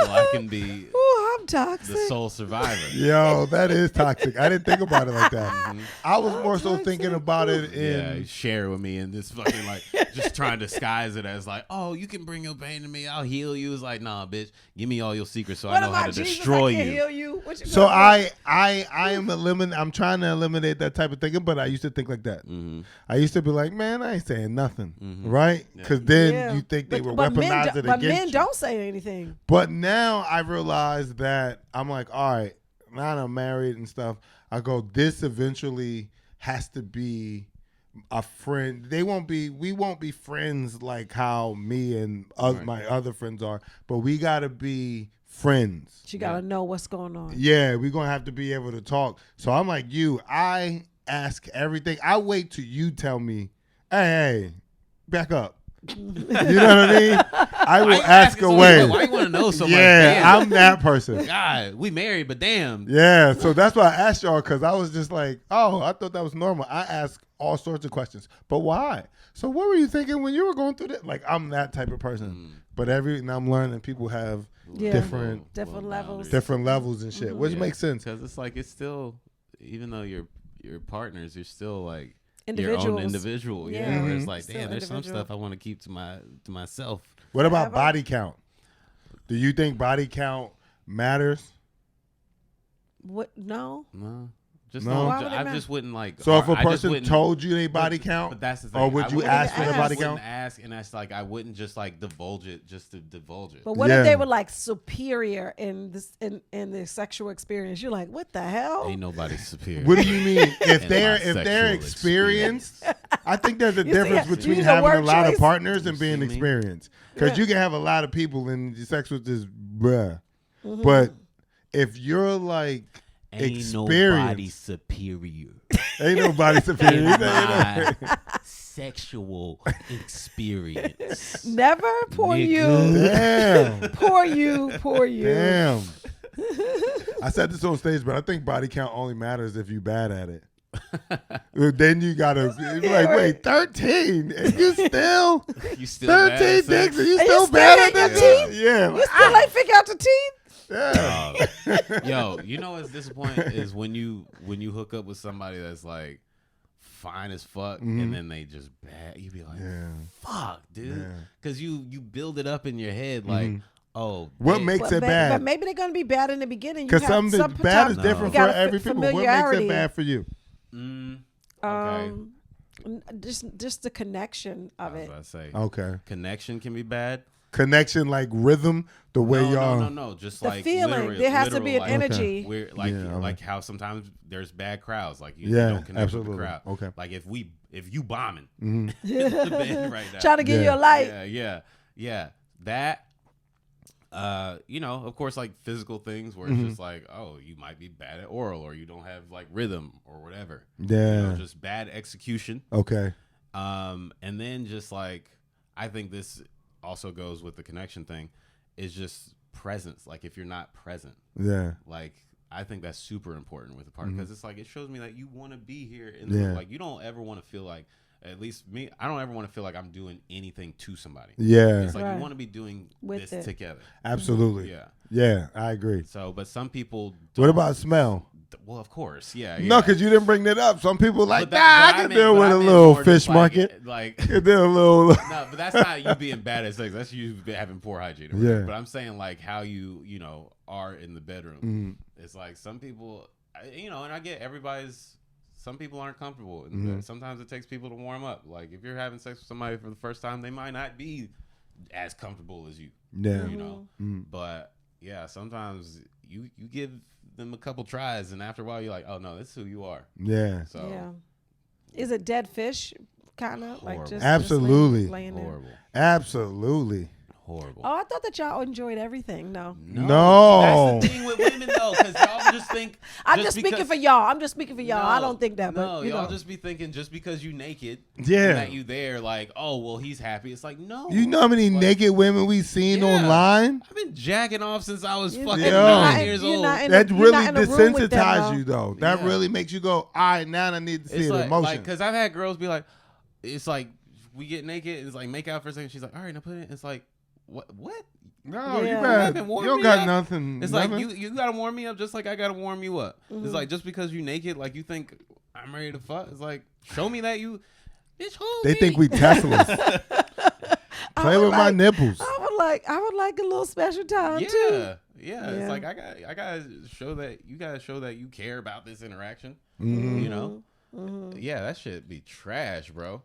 so I can be Ooh, I'm toxic. the sole survivor. Yo, that is toxic. I didn't think about it like that. I was more so toxic. thinking about it Yeah, in. share it with me and this fucking like just trying to disguise it as like, oh, you can bring your pain to me, I'll heal you. It's like, nah, bitch, give me all your secrets so I know how to Jesus? destroy I can't you. heal you. What you So gonna do? I'm trying to eliminate that type of thinking, but I used to think like that. Mm-hmm. I used to be like, man, I ain't saying nothing, right? Because then Yeah. you think they were but men weaponized do- it But against men you. don't say anything. But now I realize that I'm like, all right, now that I'm married and stuff, I go, this eventually has to be a friend. We won't be friends like how me and my other friends are, but we got to be friends. She got to know what's going on. Yeah, we're going to have to be able to talk. So I'm like you. I ask everything. I wait till you tell me, hey, back up. You know what I mean? I will ask away. Why you want to know so much? Yeah, Damn. I'm that person. God, we married, but damn. Yeah, so that's why I asked y'all, because I was just like, oh, I thought that was normal. I ask all sorts of questions. But why? So what were you thinking when you were going through that? Like, I'm that type of person. But and I'm learning people have different levels and shit, which makes sense. Because it's like, it's still, even though you're partners, you're still like your Individuals. own individual. Yeah. Where it's like, Still damn, there's some individual. stuff I want to keep to myself. What about body count? Do you think body count matters? What? No. No. Just No. Why would it I matter? just wouldn't like. So if a I just person wouldn't- told you their body count, but that's the thing. or would you ask for the body count? I wouldn't ask, and that's like I wouldn't just like divulge it just to divulge it. But what Yeah. if they were like superior in this in their sexual experience? You're like, what the hell? Ain't nobody superior. What do you mean? If In they're my sexual experienced, I think there's a You see, difference you between use a having a word lot of choice. partners and You being see me? experienced. Because you can have a lot of people and your sex was just bruh. But if you're like Ain't nobody experienced, superior. ain't nobody superior. In my sexual experience. Never poor Nigga. you, Damn. poor you. Damn. I said this on stage, but I think body count only matters if you bad at it. Then you gotta be like, wait, 13, and you still You still bad 13 at sex? dicks, and you And you still still bad at hit your that? teeth? Yeah, You still like figure out the teeth? yeah. Yo, you know what's disappointing is when you hook up with somebody that's like fine as fuck, and then they just bad. You be like, fuck, dude, Yeah. because you build it up in your head like, oh, What they- makes it But bad? maybe they're gonna be bad in the beginning. Because some bad is No. different You for gotta every people. What makes familiarity. it bad for you? Okay. Just the connection I of was it. about to say, Okay. connection can be bad. Connection, like rhythm, the way y'all. No. Just The like feeling. There has to be an like, energy. We're like Yeah, like how sometimes there's bad crowds. Like you Yeah, don't connect absolutely. with the crowd. Okay. Like if you bombing in the band right now. Trying to give Yeah. you a light. Yeah. That of course, like physical things where it's just like, oh, you might be bad at oral, or you don't have like rhythm or whatever. Yeah. Just bad execution. Okay. And then just like, I think this also goes with the connection thing, is just presence. Like if you're not present, Yeah. like I think that's super important with a partner, because it's like, it shows me that you want to be here in Yeah. like, you don't ever want to feel like, at least me, I don't ever want to feel like I'm doing anything to somebody. Yeah. It's like Right. you want to be doing With this it. together. Absolutely. Yeah. Yeah, I agree. So, but some people What about smell? well, of course, yeah. No, because you didn't bring that up. Some people like, But that- I but can deal with I a meant little more fish just market. Like Can do a little. no, but that's not you being bad at sex. That's you having poor hygiene. Or whatever. Yeah. But I'm saying like how you are in the bedroom. It's like some people, and I get some people aren't comfortable in the bed. Sometimes it takes people to warm up. Like if you're having sex with somebody for the first time, they might not be as comfortable as you. Yeah. But yeah, sometimes you give them a couple tries, and after a while you're like, oh no, this is who you are. Yeah. So Yeah. Is it dead fish? Kind of like Horrible. just Absolutely. laying there. horrible. Absolutely. horrible. Oh, I thought that y'all enjoyed everything. No. No. That's the thing with women though, because y'all just think. I'm just speaking for y'all. I don't think that. No, but, y'all just be thinking just because you naked, Yeah. and that you there, like, oh well, he's happy. It's like, no. You know how many naked women we've seen online? I've been jacking off since I was fucking Yo. 9 years old. That really desensitizes you, though. That Yeah. really makes you go, all right, now I need to see the emotion. Because I've had girls be like, it's like we get naked, it's like make out for a second. She's like, all right, now put it. It's like, what? No, Yeah. you don't got nothing. It's nothing. like you gotta warm me up just like I gotta warm you up. Mm-hmm. It's like just because you naked, like you think I'm ready to fuck. It's like show me that you, bitch. Hold They me. think we Teslas. Play with my nipples. I would like a little special time too. Yeah. Yeah. It's like I gotta show that you care about this interaction. Mm-hmm. You know. Yeah, that shit be trash, bro.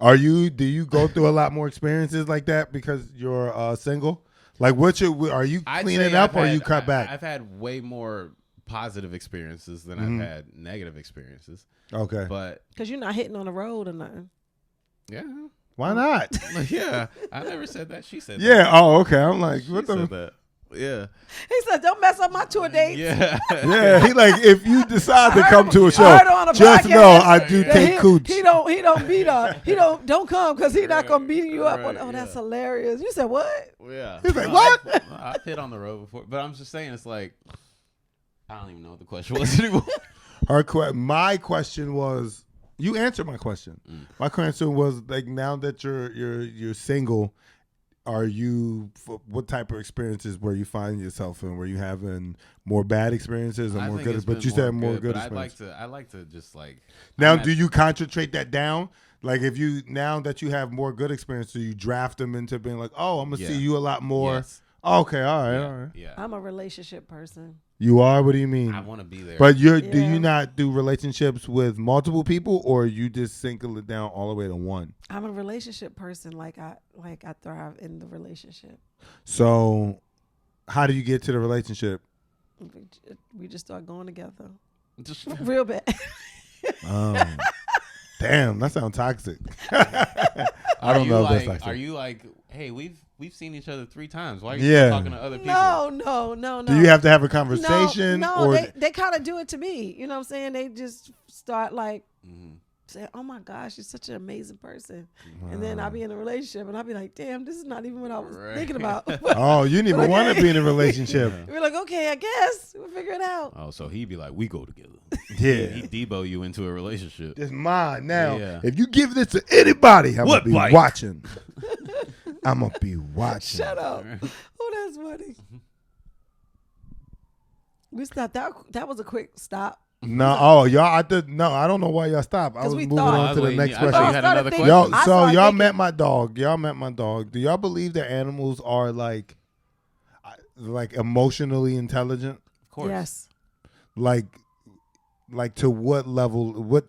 Do you go through a lot more experiences like that because you're single? Like, are you cleaning up or you cut back? I've had way more positive experiences than I've had negative experiences. Okay. But Because you're not hitting on the road or nothing. yeah. Why not? Yeah. I never said that. She said that. Yeah. Oh, okay. I'm like, She what said the? that. Yeah. He said, "Don't mess up my tour dates." Yeah. Yeah. He like, if you decide to come to a show, I heard on a just podcast know I do that take cooch. He don't beat up. Don't come because he's not gonna beat you up. Right, Oh, that's yeah. hilarious. You said what? Yeah. He's like, what? I've hit on the road before, but I'm just saying, it's like, I don't even know what the question was anymore. My question was, you answered my question. My question was like, now that you're single, what type of experiences were you finding yourself in? Were you having more bad experiences or I more think good? it's But been you said more good but experiences. I like to just like. Now, do you concentrate that down? Like, now that you have more good experience, do you draft them into being like, oh, I'm gonna see you a lot more? Yes. Okay, all right. Yeah. I'm a relationship person. You are? What do you mean? I want to be there. But do Yeah. you not do relationships with multiple people, or you just single it down all the way to one? I'm a relationship person. Like I thrive in the relationship. So, how do you get to the relationship? We just start going together. Just, Real bad. Damn, that sounds toxic. I don't know if that's toxic. Are you like, hey, we've seen each other 3 times. Why are you still talking to other people? No. Do you have to have a conversation? No, or they kind of do it to me. You know what I'm saying? They just start like saying, "Oh my gosh, you're such an amazing person," and then I'll be in a relationship and I'll be like, "Damn, this is not even what I was thinking about." Oh, you didn't even want to be in a relationship. We're like, okay, I guess we'll figure it out. Oh, so he'd be like, we go together. Yeah. He Debo you into a relationship. It's mine now. Yeah. If you give this to anybody, I'm What gonna be bike? watching. I'm gonna be watching. Shut up. Oh, that's funny. We stopped. That was a quick stop. No, y'all. I don't know why y'all stopped. I was we moving thought- on to the next I question. thought you had another question. Y'all, I so started y'all thinking- met my dog. Do y'all believe that animals are like emotionally intelligent? Of course. Yes. Like to what level? What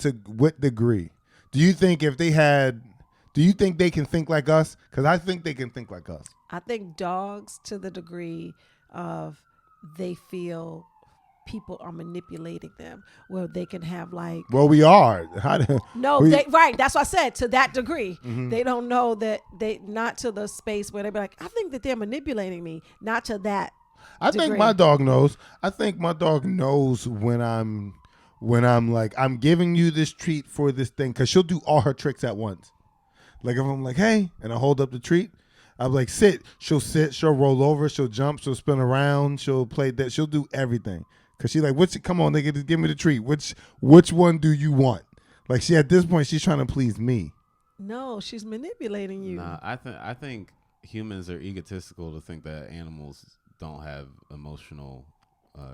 degree? Do you think do you think they can think like us? Because I think they can think like us. I think dogs, to the degree of they feel people are manipulating them, where they can have like Well, we are. right. That's what I said. To that degree, they don't know that they not to the space where they be like, I think that they're manipulating me. Not to that. I think degree. my dog knows. I think my dog knows when I'm like, I'm giving you this treat for this thing, because she'll do all her tricks at once. Like if I'm like, hey, and I hold up the treat, I'm like, sit. She'll sit. She'll roll over. She'll jump. She'll spin around. She'll play that. She'll do everything. Cause she's like, come on, nigga, just give me the treat. Which one do you want? Like at this point, she's trying to please me. No, she's manipulating you. Nah, I think humans are egotistical to think that animals don't have emotional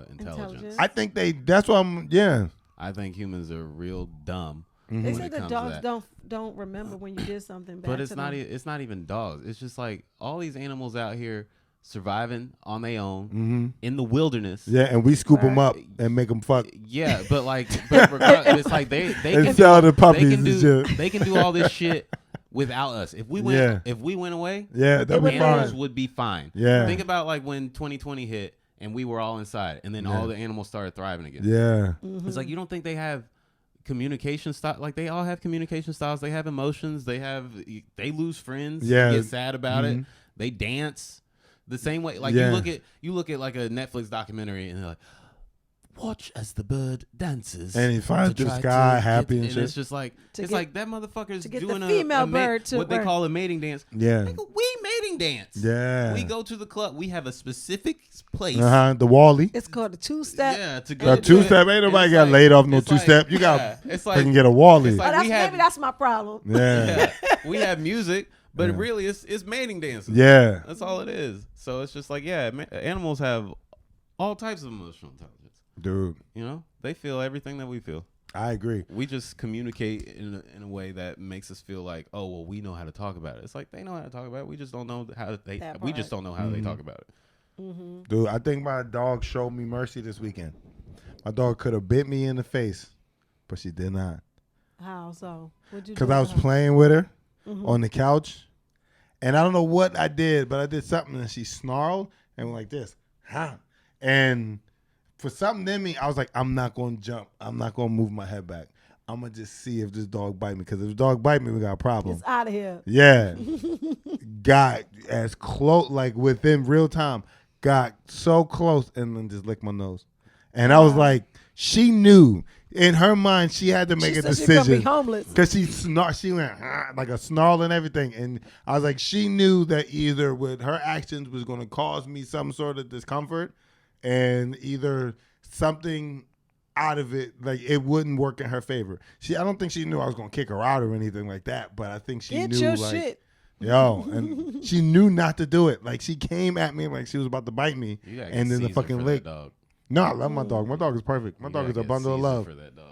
intelligence. I think that's why I think humans are real dumb. They when say it that comes to dogs that. don't remember when you did something bad. But it's to not. them. It's not even dogs. It's just like all these animals out here surviving on their own in the wilderness. Yeah, and we scoop them up and make them fuck. Yeah, but it's like they And can sell the they puppies can and do shit. they can do all this shit without us. If we went away, Yeah, that'd be animals fine. would be fine. Yeah. Think about like when 2020 hit and we were all inside, and then all the animals started thriving again. Yeah. It's like, you don't think they have communication style? Like, they all have communication styles. They have emotions. They lose friends. Yeah. Get sad about it. They dance the same way. Like you look at like a Netflix documentary and they're like, watch as the bird dances, and he finds this guy happy and shit. It's just like like that motherfucker's doing the female bird what they call a mating dance. Yeah, Nigga, we mating dance. Yeah, we go to the club. We have a specific place. The Wally. It's called a two-step. Yeah, to go two-step. Ain't nobody got laid off no two-step. You got it's like can get a Wally. Like maybe that's my problem. Yeah, we have music. But really, it's mating dances. Yeah, that's all it is. So it's just like, animals have all types of emotional intelligence. Dude, you know, they feel everything that we feel. I agree. We just communicate in a way that makes us feel like, oh, well, we know how to talk about it. It's like they know how to talk about it. We just don't know how they. We just don't know how they talk about it. Mm-hmm. Dude, I think my dog showed me mercy this weekend. My dog could have bit me in the face, but she did not. How so? Because I was playing with her on the couch, and I don't know what I did, but I did something, and she snarled and went like this, and for something in me, I was like, I'm not going to jump. I'm not going to move my head back. I'm going to just see if this dog bite me. Because if the dog bite me, we got a problem. It's out of here. Yeah. Got as close, like within real time, got so close and then just licked my nose. And I was like, she knew. In her mind, she had to make a decision. She gonna be homeless. Because she went like a snarl and everything. And I was like, she knew that either with her actions was going to cause me some sort of discomfort, and either something out of it, like it wouldn't work in her favor. I don't think she knew I was gonna kick her out or anything like that, but I think she knew your like, shit. Yo, and she knew not to do it. Like she came at me like she was about to bite me, and then the fucking lick. No, I love my dog. My dog is perfect. My dog is a bundle of love. For that dog.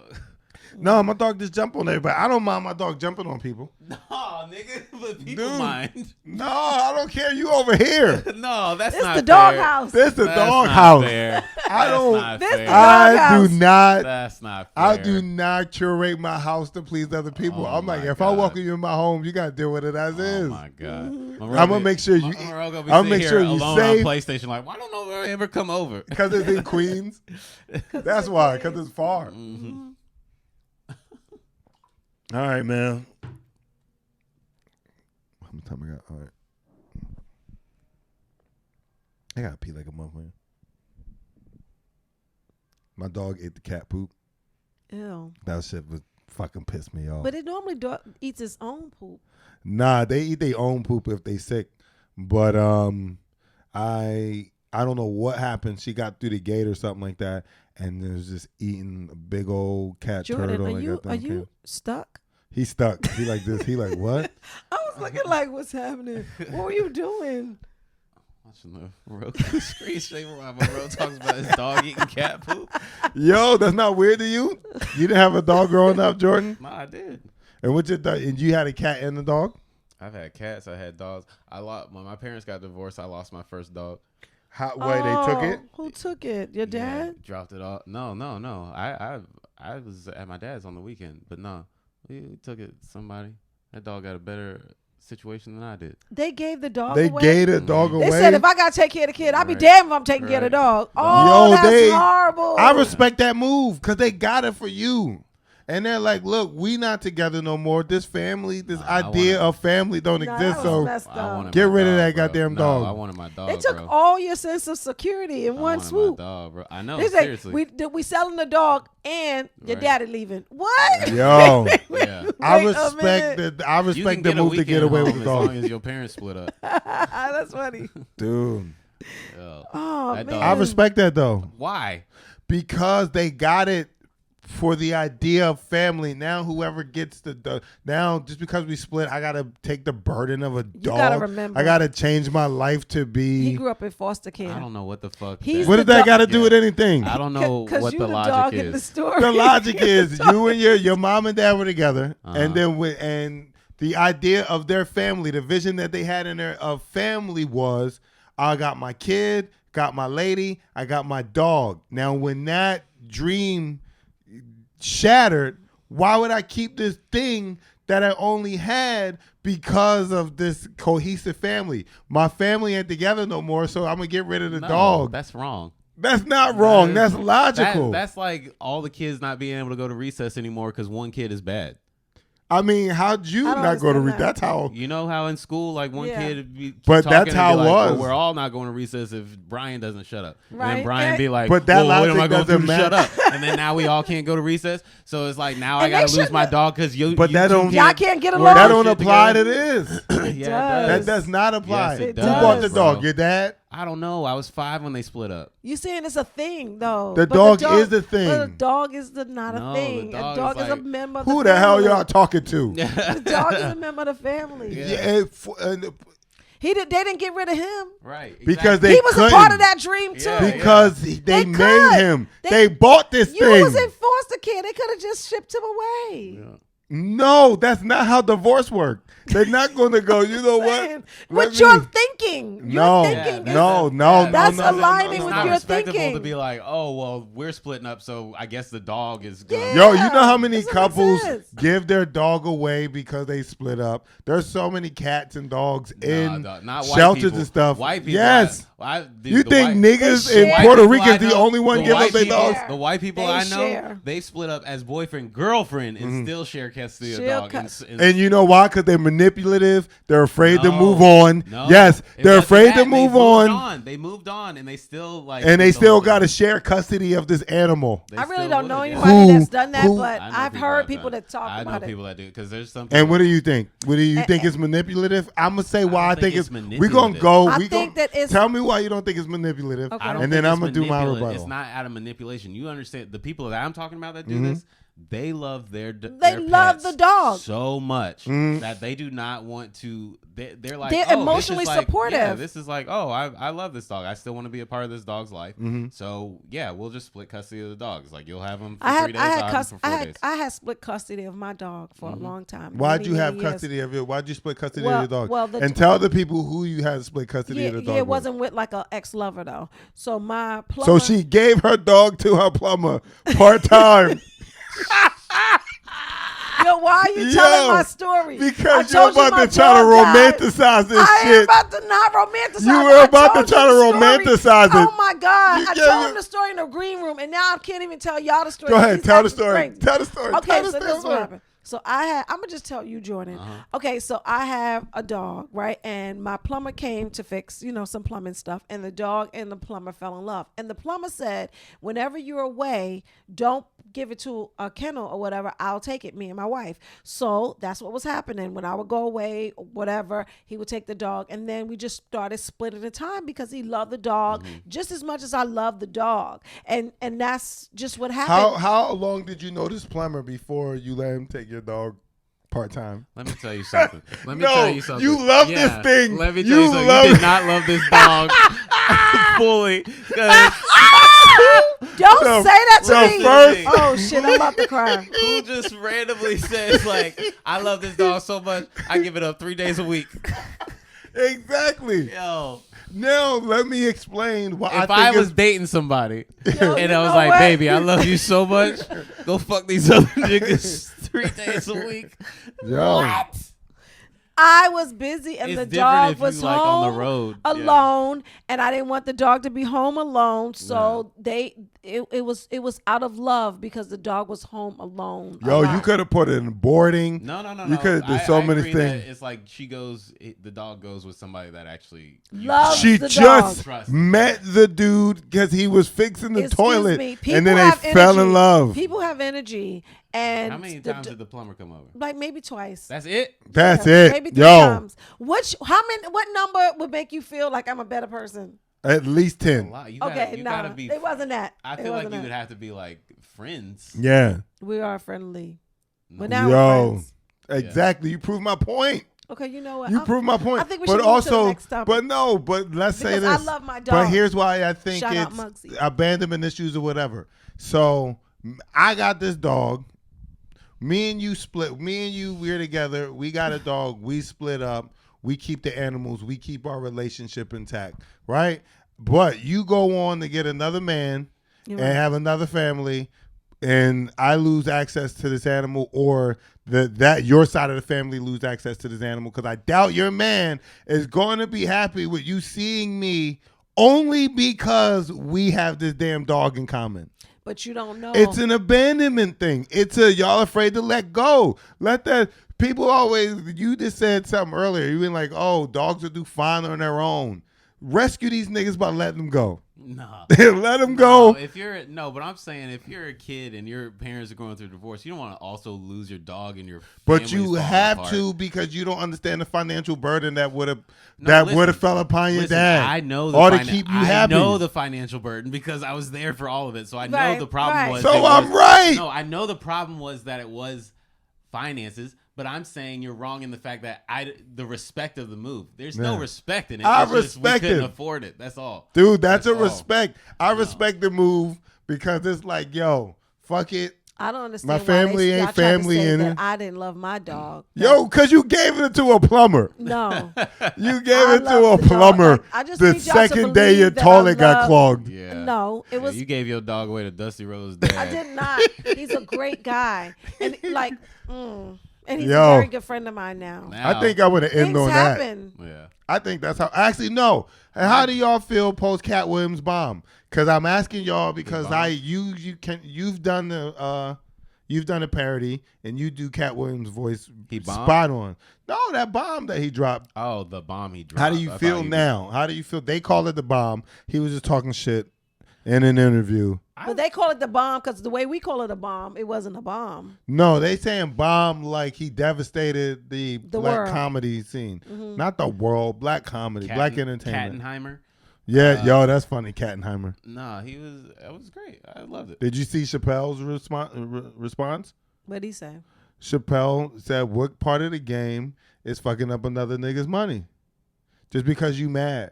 No, my dog just jump on everybody. I don't mind my dog jumping on people. No, nigga, but people mind. No, I don't care. You over here. No, that's this not the dog house. This the dog house. I don't. This the dog I house. do not. That's not fair. I do not curate my house to please other people. I'm like, if I welcome you in my home, you gotta deal with it as is. Oh my god. I'm gonna make sure you. I'm gonna make sure you safe. On PlayStation, like, why don't know ever come over? Because it's in Queens. That's why. Because it's far. Mm-hmm. All right, man. How much time I got? All right. I gotta pee like a motherfucker. My dog ate the cat poop. Ew. That shit was fucking pissed me off. But it normally eats its own poop. Nah, they eat their own poop if they sick. But I don't know what happened. She got through the gate or something like that, and it was just eating a big old cat Jourdain, turtle. are you stuck? He stuck. He like this. He like what? I was looking like, what's happening? What were you doing? Watching the Roku screen shaver while Monroe talks about his dog eating cat poop. Yo, that's not weird to you? You didn't have a dog growing up, Jourdain? No, I did. And what and you had a cat and a dog? I've had cats. I had dogs. When my parents got divorced, I lost my first dog. They took it? Who took it? Your dad? Yeah, dropped it off. No. I was at my dad's on the weekend, but no, we took it. Somebody. That dog got a better situation than I did. They gave the dog away? They gave the dog away? They said, if I got to take care of the kid, I'll be damned if I'm taking care of the dog. Oh, that's horrible. I respect that move because they got it for you. And they're like, look, we not together no more. This family, this idea of family don't exist. So get rid of that goddamn dog. I wanted my dog. They took all your sense of security in one swoop. My dog, bro. I know. They seriously. We selling the dog and your daddy leaving. What? Yo, I I respect the move to get away with the dog. As long as your parents split up. That's funny, dude. Oh man, I respect that though. Why? Because they got it. For the idea of family, now whoever gets now just because we split, I gotta take the burden of a dog. You gotta remember, I gotta change my life to be. He grew up in foster care. I don't know what the fuck. What does that got to do with anything? I don't know what the logic is. The logic is you and your mom and dad were together, and then and the idea of their family, the vision that they had in their family was, I got my kid, got my lady, I got my dog. Now when that dream shattered, why would I keep this thing that I only had because of this cohesive family? My family ain't together no more, so I'm gonna get rid of the dog. That's wrong. That's not wrong. That's logical. That's like all the kids not being able to go to recess anymore because one kid is bad. I mean, how'd you I don't not go to understand That's how. You know how in school, like one Yeah. kid would be But talking that's and how be it like, was. Well, we're all not going to recess if Brian doesn't shut up. And Right. then Brian be like, But that well, what am I logic going to do to doesn't shut up? And then now we all can't go to recess. So it's like now I And they got to lose shouldn't my have- dog because you. But you that two don't- Y'all can't get work along. That your don't shit apply together. to this. Yeah, it does. That does not apply. Yes, it Who bought the does, dog? bro. Your dad? I don't know. I was 5 when they split up. You saying it's a thing though? The But dog is the thing. But a dog is not No, a the thing. dog A dog is is a like- member of Who the the hell family. y'all talking to? The dog is a member of the family. Yeah. They didn't get rid of him. Right. Because exactly. they He was a couldn't. part of that dream too. Yeah, Because they They made could. him. They- They bought this You thing. was in foster care. They could have just shipped him away. Yeah. No, that's not how divorce works. They're not going to go, you know what? Man, Let What you're me- thinking. No. You're thinking. Yeah, No, That's no, no, aligning It's with not your respectable thinking. to be like, oh well, we're splitting up, so I guess the dog is gonna. Yeah. Yo, you know how many That's what it couples says. give their dog away because they split up? There's so many cats and dogs in Nah, not white shelters people. and stuff. White people. Yes. You the think white- niggas They in share. Puerto White people Rico is I the know- only one the giving white up their people- dogs? Share. The white people They I know, share. they split up as boyfriend, girlfriend, and still share custody of the Share dog. And you know why? Because they're manipulative. They're afraid to No, move on. no. Yes, It they're wasn't afraid that. to They move moved on. They moved on, and they still like. And they did the still whole got to thing. share custody of this animal. They I really still don't know would, yeah. anybody Who- that's done that, who- but I know I've people heard have people done that talk I know about it. people that do because there's some. And what do you think? What do you And- think is manipulative? I'm gonna say why I don't think think it's. it's We're gonna manipulative. go. I we think gon- that it's- Tell me why you don't think it's manipulative, Okay. I don't and then think I'm it's gonna do my manipulative. rebuttal. It's not out of manipulation. You understand? The people that I'm talking about that do Mm-hmm. this, they love their. They love the dog. so much Mm-hmm. that they do not want to. They're like They're oh, this is emotionally like- supportive. Yeah, this is like oh, I love this dog. I still want to be a part of this dog's life. Mm-hmm. So yeah, we'll just split custody of the dogs. Like you'll have them for I 3 days. had I'll have them for 4 days. I had split custody of my dog for a long time. Why'd many, you have many years. custody of it? Why'd you split custody Well- of your dog? well, the- and tell the people who you had split custody Yeah, of the dog. it with. wasn't with like an ex-lover though. So my plumber, So she gave her dog to her plumber part time. Yo, why are you telling my story? Because I you're told you about my to try to dog died. romanticize this I shit. ain't about to not romanticize. You it. were I about to told try you to the story. romanticize it. Oh my God! You I gave told it- him the story in the green room, and now I can't even tell y'all the story. Go ahead, He's tell the acting story. crazy. Tell the story. Okay, Tell the so this is what story. happened. So I'm gonna just tell you, Jourdain. Okay, so I have a dog, right? And my plumber came to fix, some plumbing stuff, and the dog and the plumber fell in love. And the plumber said, whenever you're away, don't give it to a kennel or whatever. I'll take it, me and my wife. So that's what was happening. When I would go away, whatever, he would take the dog, and then we just started splitting the time because he loved the dog just as much as I love the dog, and that's just what happened. How long did you know this plumber before you let him take your dog part time? Let me tell you something. Let me No, tell you something. you love this thing. Let me tell You you something. love You it. did not love this dog fully. 'Cause Don't The- say that to the me. first- Oh shit, I'm about to cry. who just randomly says like, "I love this dog so much, I give it up 3 days a week." Exactly. Yo, Now let me explain why if I I think was it's dating somebody Yo, and you I was know like, what? "Baby, I love you so much, go fuck these other niggas 3 days a week." yo. I was busy and It's the different dog if you, was like, home on the road. Yeah. alone, and I didn't want the dog to be home alone. So it was out of love because the dog was home alone. a Yo, you lot. could have put it in boarding. No. You could. There's so I many agree that things. It's like the dog goes with somebody that actually Loves She the just dog. Trust. met the dude because he was fixing the Excuse toilet, me, and people then they have fell in energy. love. People have energy, and How many times did the plumber come over? like maybe twice. That's it. That's Yeah, it, Maybe 3 yo. times. What number would make you feel like I'm a better person? At least A 10. lot. You Okay, gotta, you no, gotta be. it wasn't that. I It feel like wasn't you that. would have to be like friends. Yeah. We are friendly. No. But now we're Yo. friends. Exactly. You proved my point. Okay, you know what? You proved my point. I think we but should move to the also, next topic. but no, but let's say Because this. I love my But dog. here's why I think Shout out it's Muggsy. abandonment issues or whatever. So I got this dog. Me and you split. Me and you, we're together. We got a dog. We split up. We keep the animals. We keep our relationship intact, right? But you go on to get another man You're and right. have another family, and I lose access to this animal, or that your side of the family lose access to this animal, because I doubt your man is going to be happy with you seeing me only because we have this damn dog in common. But you don't know. It's an abandonment thing. It's a y'all afraid to let go. Let that people always. You just said something earlier. You been like, oh, dogs will do fine on their own. Rescue these niggas by letting them go. No, let them go. But I'm saying if you're a kid and your parents are going through divorce, you don't want to also lose your dog and your. But you have apart. to because you don't understand the financial burden that would have fell upon your dad. I know to keep you happy. I know the financial burden because I was there for all of it, so I know the problem was. So I'm right. No, I know the problem was that it was finances. But I'm saying you're wrong in the fact that the respect of the move. There's no respect in it. I it's just respect we couldn't it. afford it. That's all. Dude, that's a respect. I respect the move because it's like, yo, fuck it. I don't understand. My family ain't family in it. I didn't love my dog. Yo, because you gave it to a plumber. No. You gave it to a plumber the second day your toilet got clogged. Yeah. No, it was. You gave your dog away to Dusty Rose dad. I did not. He's a great guy. And like, and he's a very good friend of mine now. I think I would have ended on happen. that. Yeah. I think that's how. Actually, no. And how do y'all feel post Katt Williams bomb? Because I'm asking y'all because you've done the parody and you do Katt Williams' voice spot on. No, that bomb that he dropped. Oh, the bomb he dropped. How do you feel now? How do you feel? They call it the bomb. He was just talking shit in an interview. But they call it the bomb because the way we call it a bomb, it wasn't a bomb. No, they saying bomb like he devastated the black world. Comedy scene. Not the world, black comedy, black entertainment. Kattenheimer. Yeah, yo, that's funny, Kattenheimer. Nah, it was great. I loved it. Did you see Chappelle's response? What'd he say? Chappelle said, what part of the game is fucking up another nigga's money? Just because you mad.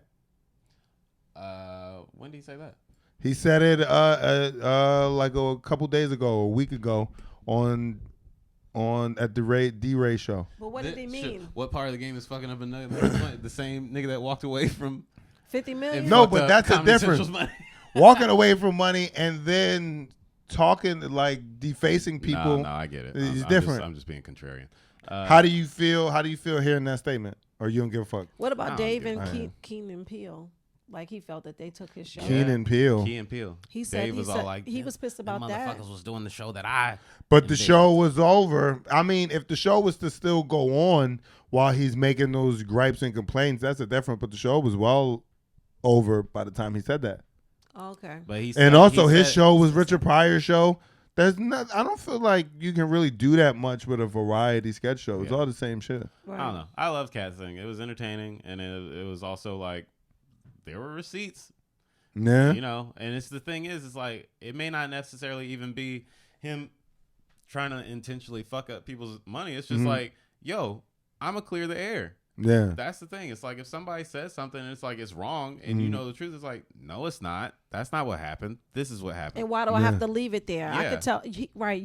When did he say that? He said it like a couple days ago, a week ago, at the D-Ray show. But what did he mean? What part of the game is fucking up another nigga's money? The same nigga that walked away from 50 million? No, but that's a difference. Walking away from money and then talking like defacing people. No, I get it. It's different. I'm just being contrarian. How do you feel? How do you feel hearing that statement? Or you don't give a fuck? What about Dave and Keenan Peele? Like he felt that they took his show. Key and Peele. He said Dave was all like, he was pissed about that. Motherfuckers was doing the show that I. But the show was over. I mean, if the show was to still go on while he's making those gripes and complaints, that's a different. But the show was well over by the time he said that. Okay. But his show was Richard Pryor's show. There's not. I don't feel like you can really do that much with a variety sketch show. It's all the same shit. Right. I don't know. I love Katt's thing. It was entertaining, and it was also like there were receipts. Yeah. You know, and it's the thing is, it's like it may not necessarily even be him trying to intentionally fuck up people's money. It's just like, yo, I'ma clear the air. Yeah. That's the thing. It's like if somebody says something and it's like it's wrong and you know the truth, it's like, no, it's not. That's not what happened. This is what happened. And why do I have to leave it there? Yeah. I could tell, right?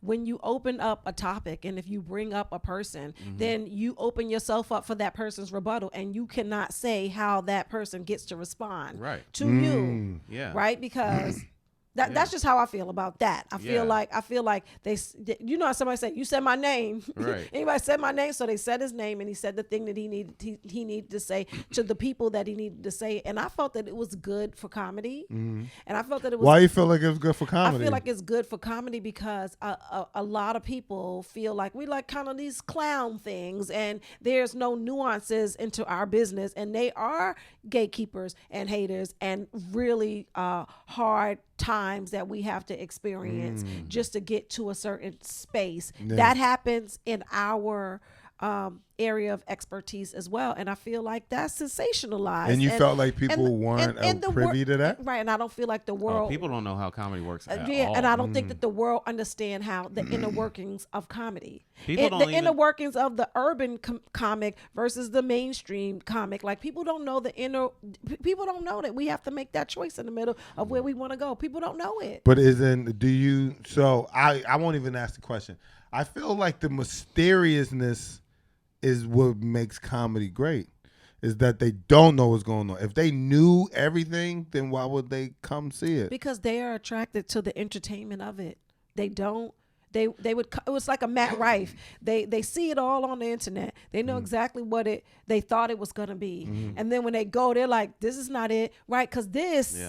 When you open up a topic and if you bring up a person, then you open yourself up for that person's rebuttal, and you cannot say how that person gets to respond to you. Yeah. Right? Because that's just how I feel about that. I feel like they, you know, how somebody said, you said my name. Right. Anybody said my name, so they said his name, and he said the thing that he needed to say to the people that he needed to say, and I felt that it was good for comedy, and I felt that it was. Why you feel like it was good for comedy? I feel like it's good for comedy because a lot of people feel like we like kind of these clown things, and there's no nuances into our business, and they are gatekeepers and haters and really hard times that we have to experience just to get to a certain space. That happens in our area of expertise as well, and I feel like that's sensationalized. And you felt like people weren't privy to that, right? And I don't feel like the world. People don't know how comedy works at all. And I don't think that the world understand how the inner workings of comedy, inner workings of the urban comic versus the mainstream comic. Like people don't know people don't know that we have to make that choice in the middle of where we want to go. People don't know it. But I won't even ask the question. I feel like the mysteriousness is what makes comedy great, is that they don't know what's going on. If they knew everything, then why would they come see it? Because they are attracted to the entertainment of it. They don't. They would. It was like a Matt Rife. They see it all on the internet. They know exactly what they thought it was gonna be, and then when they go, they're like, "This is not it, right?" Because this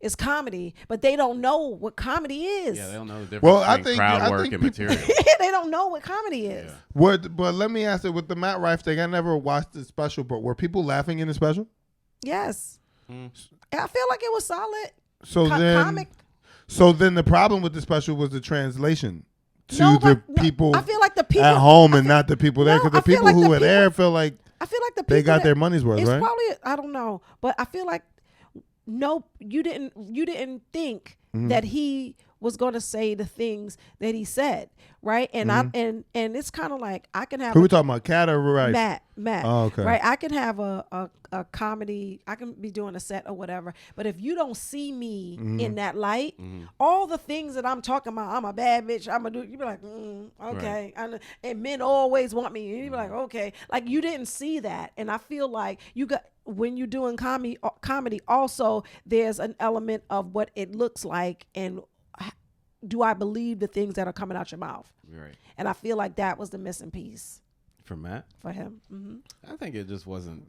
is comedy, but they don't know what comedy is. Yeah, they don't know the difference Well, between crowd work and material. They don't know what comedy is. Yeah. But let me ask it with the Matt Rife thing. I never watched the special, but were people laughing in the special? Yes. I feel like it was solid. So comic. So then the problem with the special was the translation to No, people I feel like the people at home and not the people there, No, because the I feel people like who the were there people- feel like I feel like the people they got that- their money's worth, it's right? probably, I don't know, but I feel like no, you didn't think that he was going to say the things that he said, right? And and it's kind of like I can have Who we talking about, Katt or Rife? Matt. Oh, okay. Right. I can have a comedy. I can be doing a set or whatever. But if you don't see me in that light, all the things that I'm talking about, I'm a bad bitch. I'm gonna do. You be like, okay. Right. And men always want me. And you be like, okay. Like you didn't see that, and I feel like you got. When you're doing comedy, also there's an element of what it looks like, and do I believe the things that are coming out your mouth? Right. And I feel like that was the missing piece For Matt, for him. I think it just wasn't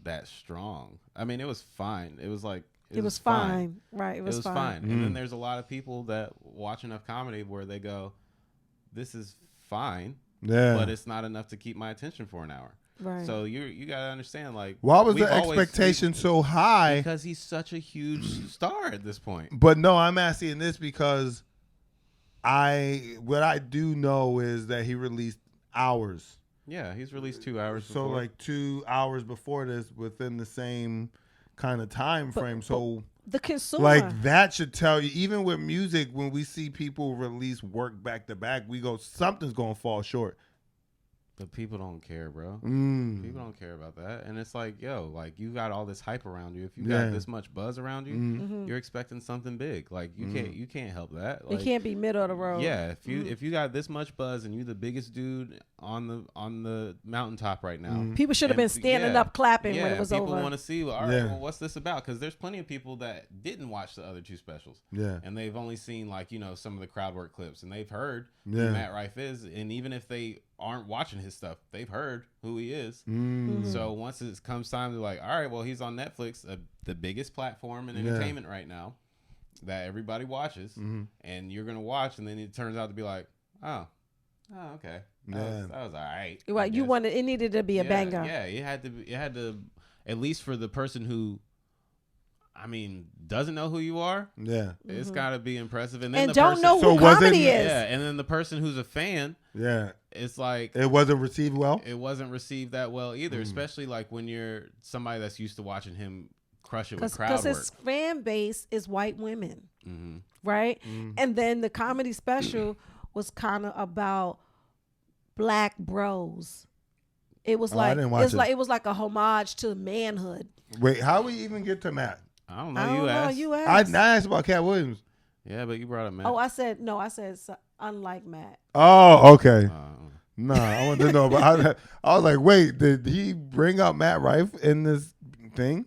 that strong. I mean, it was fine. It was like It was fine. Right. It was fine. And then there's a lot of people that watch enough comedy where they go, "This is fine, Yeah. but it's not enough to keep my attention for an hour." Right. So you gotta understand, like, Why was we've the always- expectation so high? Because he's such a huge star at this point. But no, I'm asking this because what I do know is that he released hours. Yeah, he's released 2 hours. So before. like 2 hours before this, within the same kind of time frame. So the consumer, like that should tell you, even with music, when we see people release work back to back, we go, something's gonna fall short. But people don't care, bro. Mm. People don't care about that. And it's like, yo, like you got all this hype around you. If you Yeah. got this much buzz around you, you're expecting something big. Like you can't help that. it Like, can't be middle of the road. yeah, if you got this much buzz and you the biggest dude on the mountaintop right now, People should have been and- standing yeah, up clapping yeah, when it was people over. want to see, well, all right, Yeah. well, what's this about? Because there's plenty of people that didn't watch the other two specials. Yeah. And they've only seen, like, some of the crowd work clips, and they've heard Yeah. who Matt Rife is. And even if they aren't watching his stuff, they've heard who he is. So once it comes time to, like, all right, well, he's on Netflix, the biggest platform in entertainment right now that everybody watches, and you're going to watch, and then it turns out to be like, oh, okay. That was all right. Right, you wanted it needed to be a banger. Yeah, it had to, at least for the person who, I mean, doesn't know who you are. Yeah. It's got to be impressive. And then And the don't person, know So who was it- comedy is. yeah, and then the person who's a fan, Yeah. it's like It wasn't received well. it wasn't received that well either, especially like when you're somebody that's used to watching him crush it with crowd Because work. his fan base is white women, Mm-hmm. right? And then the comedy special was kind of about black bros. It was Oh, I like didn't watch it. it was like a homage to manhood. Wait, how we even get to Matt? I don't know. I don't You know. asked. You I asked. asked about Katt Williams. Yeah, but you brought up Matt. Oh, I said no. I said unlike Matt. Oh, okay. Uh, Nah, I wanted to know. But I was like, wait, did he bring up Matt Rife in this thing?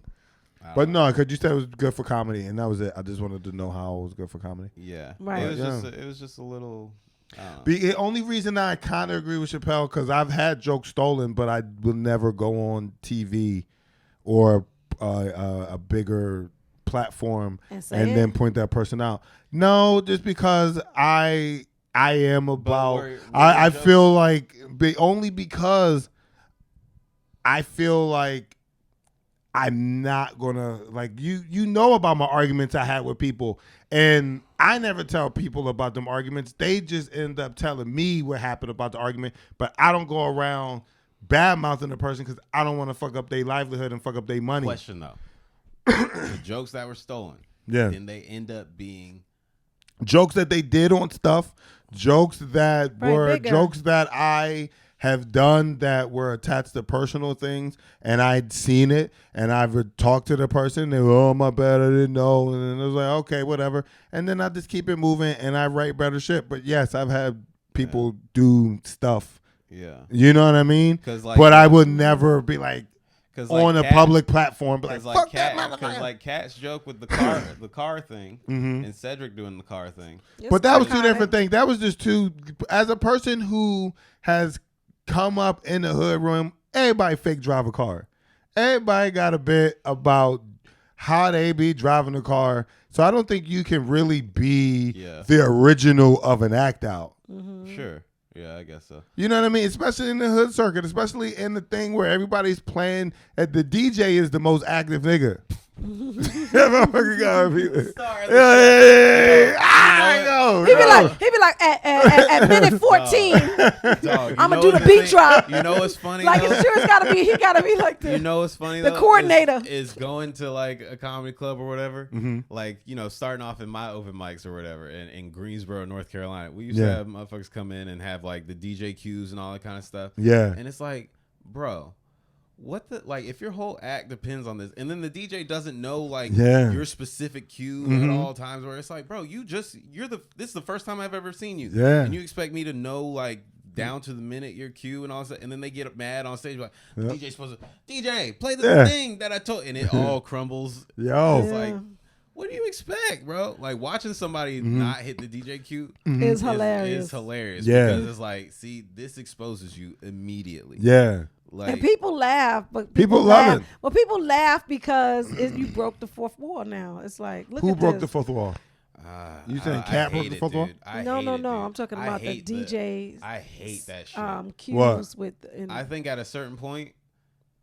But no, because you said it was good for comedy, and that was it. I just wanted to know how it was good for comedy. yeah, Right. It was just a little. The only reason I kind of agree with Chappelle, because I've had jokes stolen, but I will never go on TV or a bigger platform And and say it? then point that person out. No, just because I am about. were I jokes- feel like only because I feel like I'm not gonna like you know about my arguments I had with people, and I never tell people about them arguments. They just end up telling me what happened about the argument, but I don't go around bad mouthing the person because I don't want to fuck up their livelihood and fuck up their money. Question though, the jokes that were stolen, Yeah. then they end up being Jokes that they did on stuff, jokes that Right, were bigger. jokes that I have done that were attached to personal things, and I'd seen it, and I've talked to the person. They were, oh, my bad, I didn't know, and then I was like, okay, whatever, and then I just keep it moving, and I write better shit. But yes, I've had people do stuff, you know what I mean? 'Cause, like, but I would never be like because on a public platform, be like, Because fuck that motherfucker. because like Katt's joke with the car thing, and Cedric doing the car thing. But that was two iconic. different things. That was just two. As a person who has come up in the hood room, everybody fake drive a car. Everybody got a bit about how they be driving the car. So I don't think you can really be Yeah. the original of an act out. Sure. Yeah, I guess so. You know what I mean? Especially in the hood circuit, especially in the thing where everybody's playing. The DJ is the most active nigga. That motherfucker gotta be like, He be like at minute 14, I'm gonna do the beat drop. You know what's funny? Like though? it's sure he gotta be like the. You know what's funny? The though, coordinator is going to like a comedy club or whatever. Mm-hmm. Like starting off in my open mics or whatever in Greensboro, North Carolina. We used to have motherfuckers come in and have like the DJ cues and all that kind of stuff. Yeah, and it's like, bro. What the if your whole act depends on this, and then the DJ doesn't know your specific cue at all times, where it's like, bro, this is the first time I've ever seen you, and you expect me to know down to the minute your cue and all that, and then they get mad on stage like DJ's supposed to DJ play the thing that I told, and it all crumbles. It's like, what do you expect, bro? Like watching somebody not hit the DJ cue is hilarious. Is hilarious because it's like, see, this exposes you immediately. Yeah. And people laugh, but people love it. Well, people laugh because you broke the fourth wall. Now it's like, look who at broke this. the fourth wall? You saying Katt broke the fourth wall? No. I'm talking about the DJs. I hate that shit. Cues with. I think at a certain point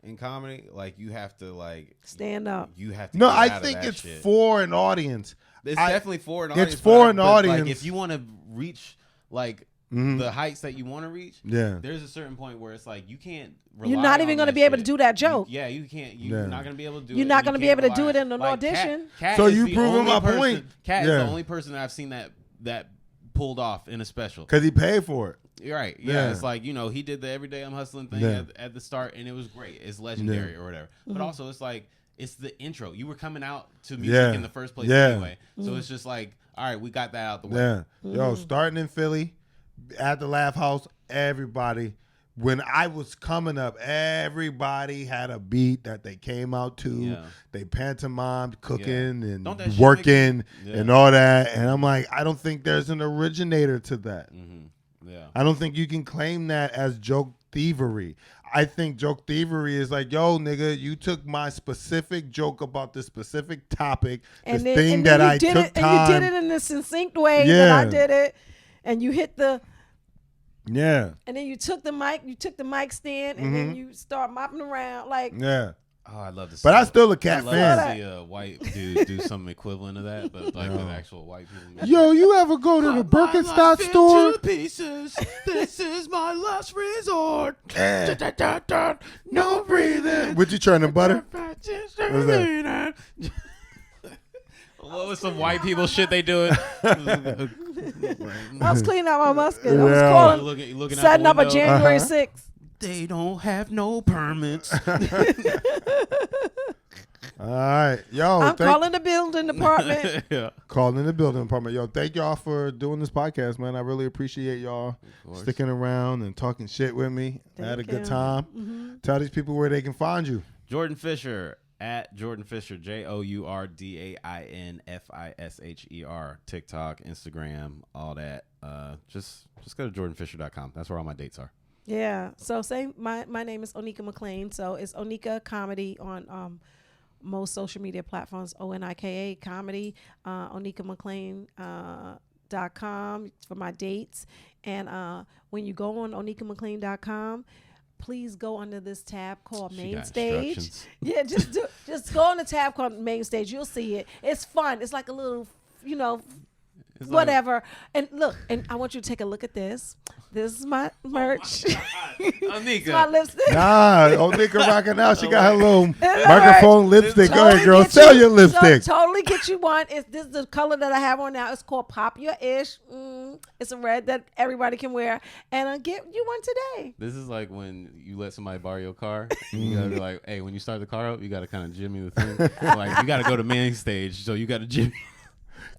in comedy, you have to stand up. You have to. No, get I out think of that it's shit. for an audience. It's definitely for an audience. It's for an audience. If you want to reach the heights that you want to reach, there's a certain point where it's like you can't. You're not even going to be able to do that joke. You can't. You're not going to be able to do it. You're not going to be able to do it in an audition. Katt so is you the proving only my person- point. Katt is the only person that I've seen that pulled off in a special. Because he paid for it. You're right. Yeah. It's like, he did the Everyday I'm Hustling thing at the start, and it was great. It's legendary or whatever. But also, it's like, it's the intro. You were coming out to music in the first place anyway. So it's just like, all right, we got that out the way. Yeah. Yo, starting in Philly, at the Laugh House, everybody, when I was coming up, everybody had a beat that they came out to. Yeah. They pantomimed, cooking and Don't that shit working and all that. And I'm like, I don't think there's an originator to that. Mm-hmm. Yeah. I don't think you can claim that as joke thievery. I think joke thievery is like, yo, nigga, you took my specific joke about this specific topic, this thing that I took time. And you did it in the succinct way that I did it. And you hit the... Yeah. And then you took the mic stand, and then you start mopping around Yeah. Oh, I love this. But I'm still a Katt fan. I see a white dude do something equivalent of that, but with actual white people. Yo, you ever go to the Birkenstock store? Pieces. This is my last resort. No breathing. What you trying to butter? What was some white people shit they doing? I was cleaning out my musket. I was calling, setting up a January 6th. They don't have no permits. All right. Yo, I'm calling the building department. Calling the building department. Yo, thank y'all for doing this podcast, man. I really appreciate y'all sticking around and talking shit with me. I had a good time. Mm-hmm. Tell these people where they can find you. Jourdain Fisher, at Jourdain Fisher, JOURDAINFISHER. TikTok, Instagram, all that. Just go to JordanFisher.com. That's where all my dates are. Yeah. So my name is Onika Mclean. So it's Onika Comedy on most social media platforms. ONIKA Comedy. OnikaMclean.com for my dates. And when you go on OnikaMclean.com, please go under this tab called Main Stage. Yeah, just go on the tab called Main Stage. You'll see it. It's fun. It's like a little, whatever. And look, and I want you to take a look at this. This is my merch. Onika. My lipstick. Onika rocking out. She got her little microphone lipstick. Go ahead, girl. Sell your lipstick. Totally get you one. This is the color that I have on now. It's called Popular-ish. It's a red that everybody can wear. And I'll get you one today. This is like when you let somebody borrow your car. You gotta be like, hey, when you start the car up, you gotta kind of jimmy the thing. Like you gotta go to Main Stage, so you gotta jimmy.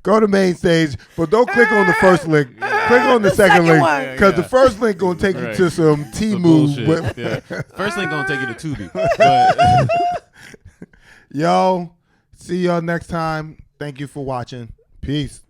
Go to Main Stage, but don't click on the first link. Click on the second link, because the first link gonna take you to some Temu. First link gonna take you to Tubi. But yo, see y'all next time. Thank you for watching. Peace.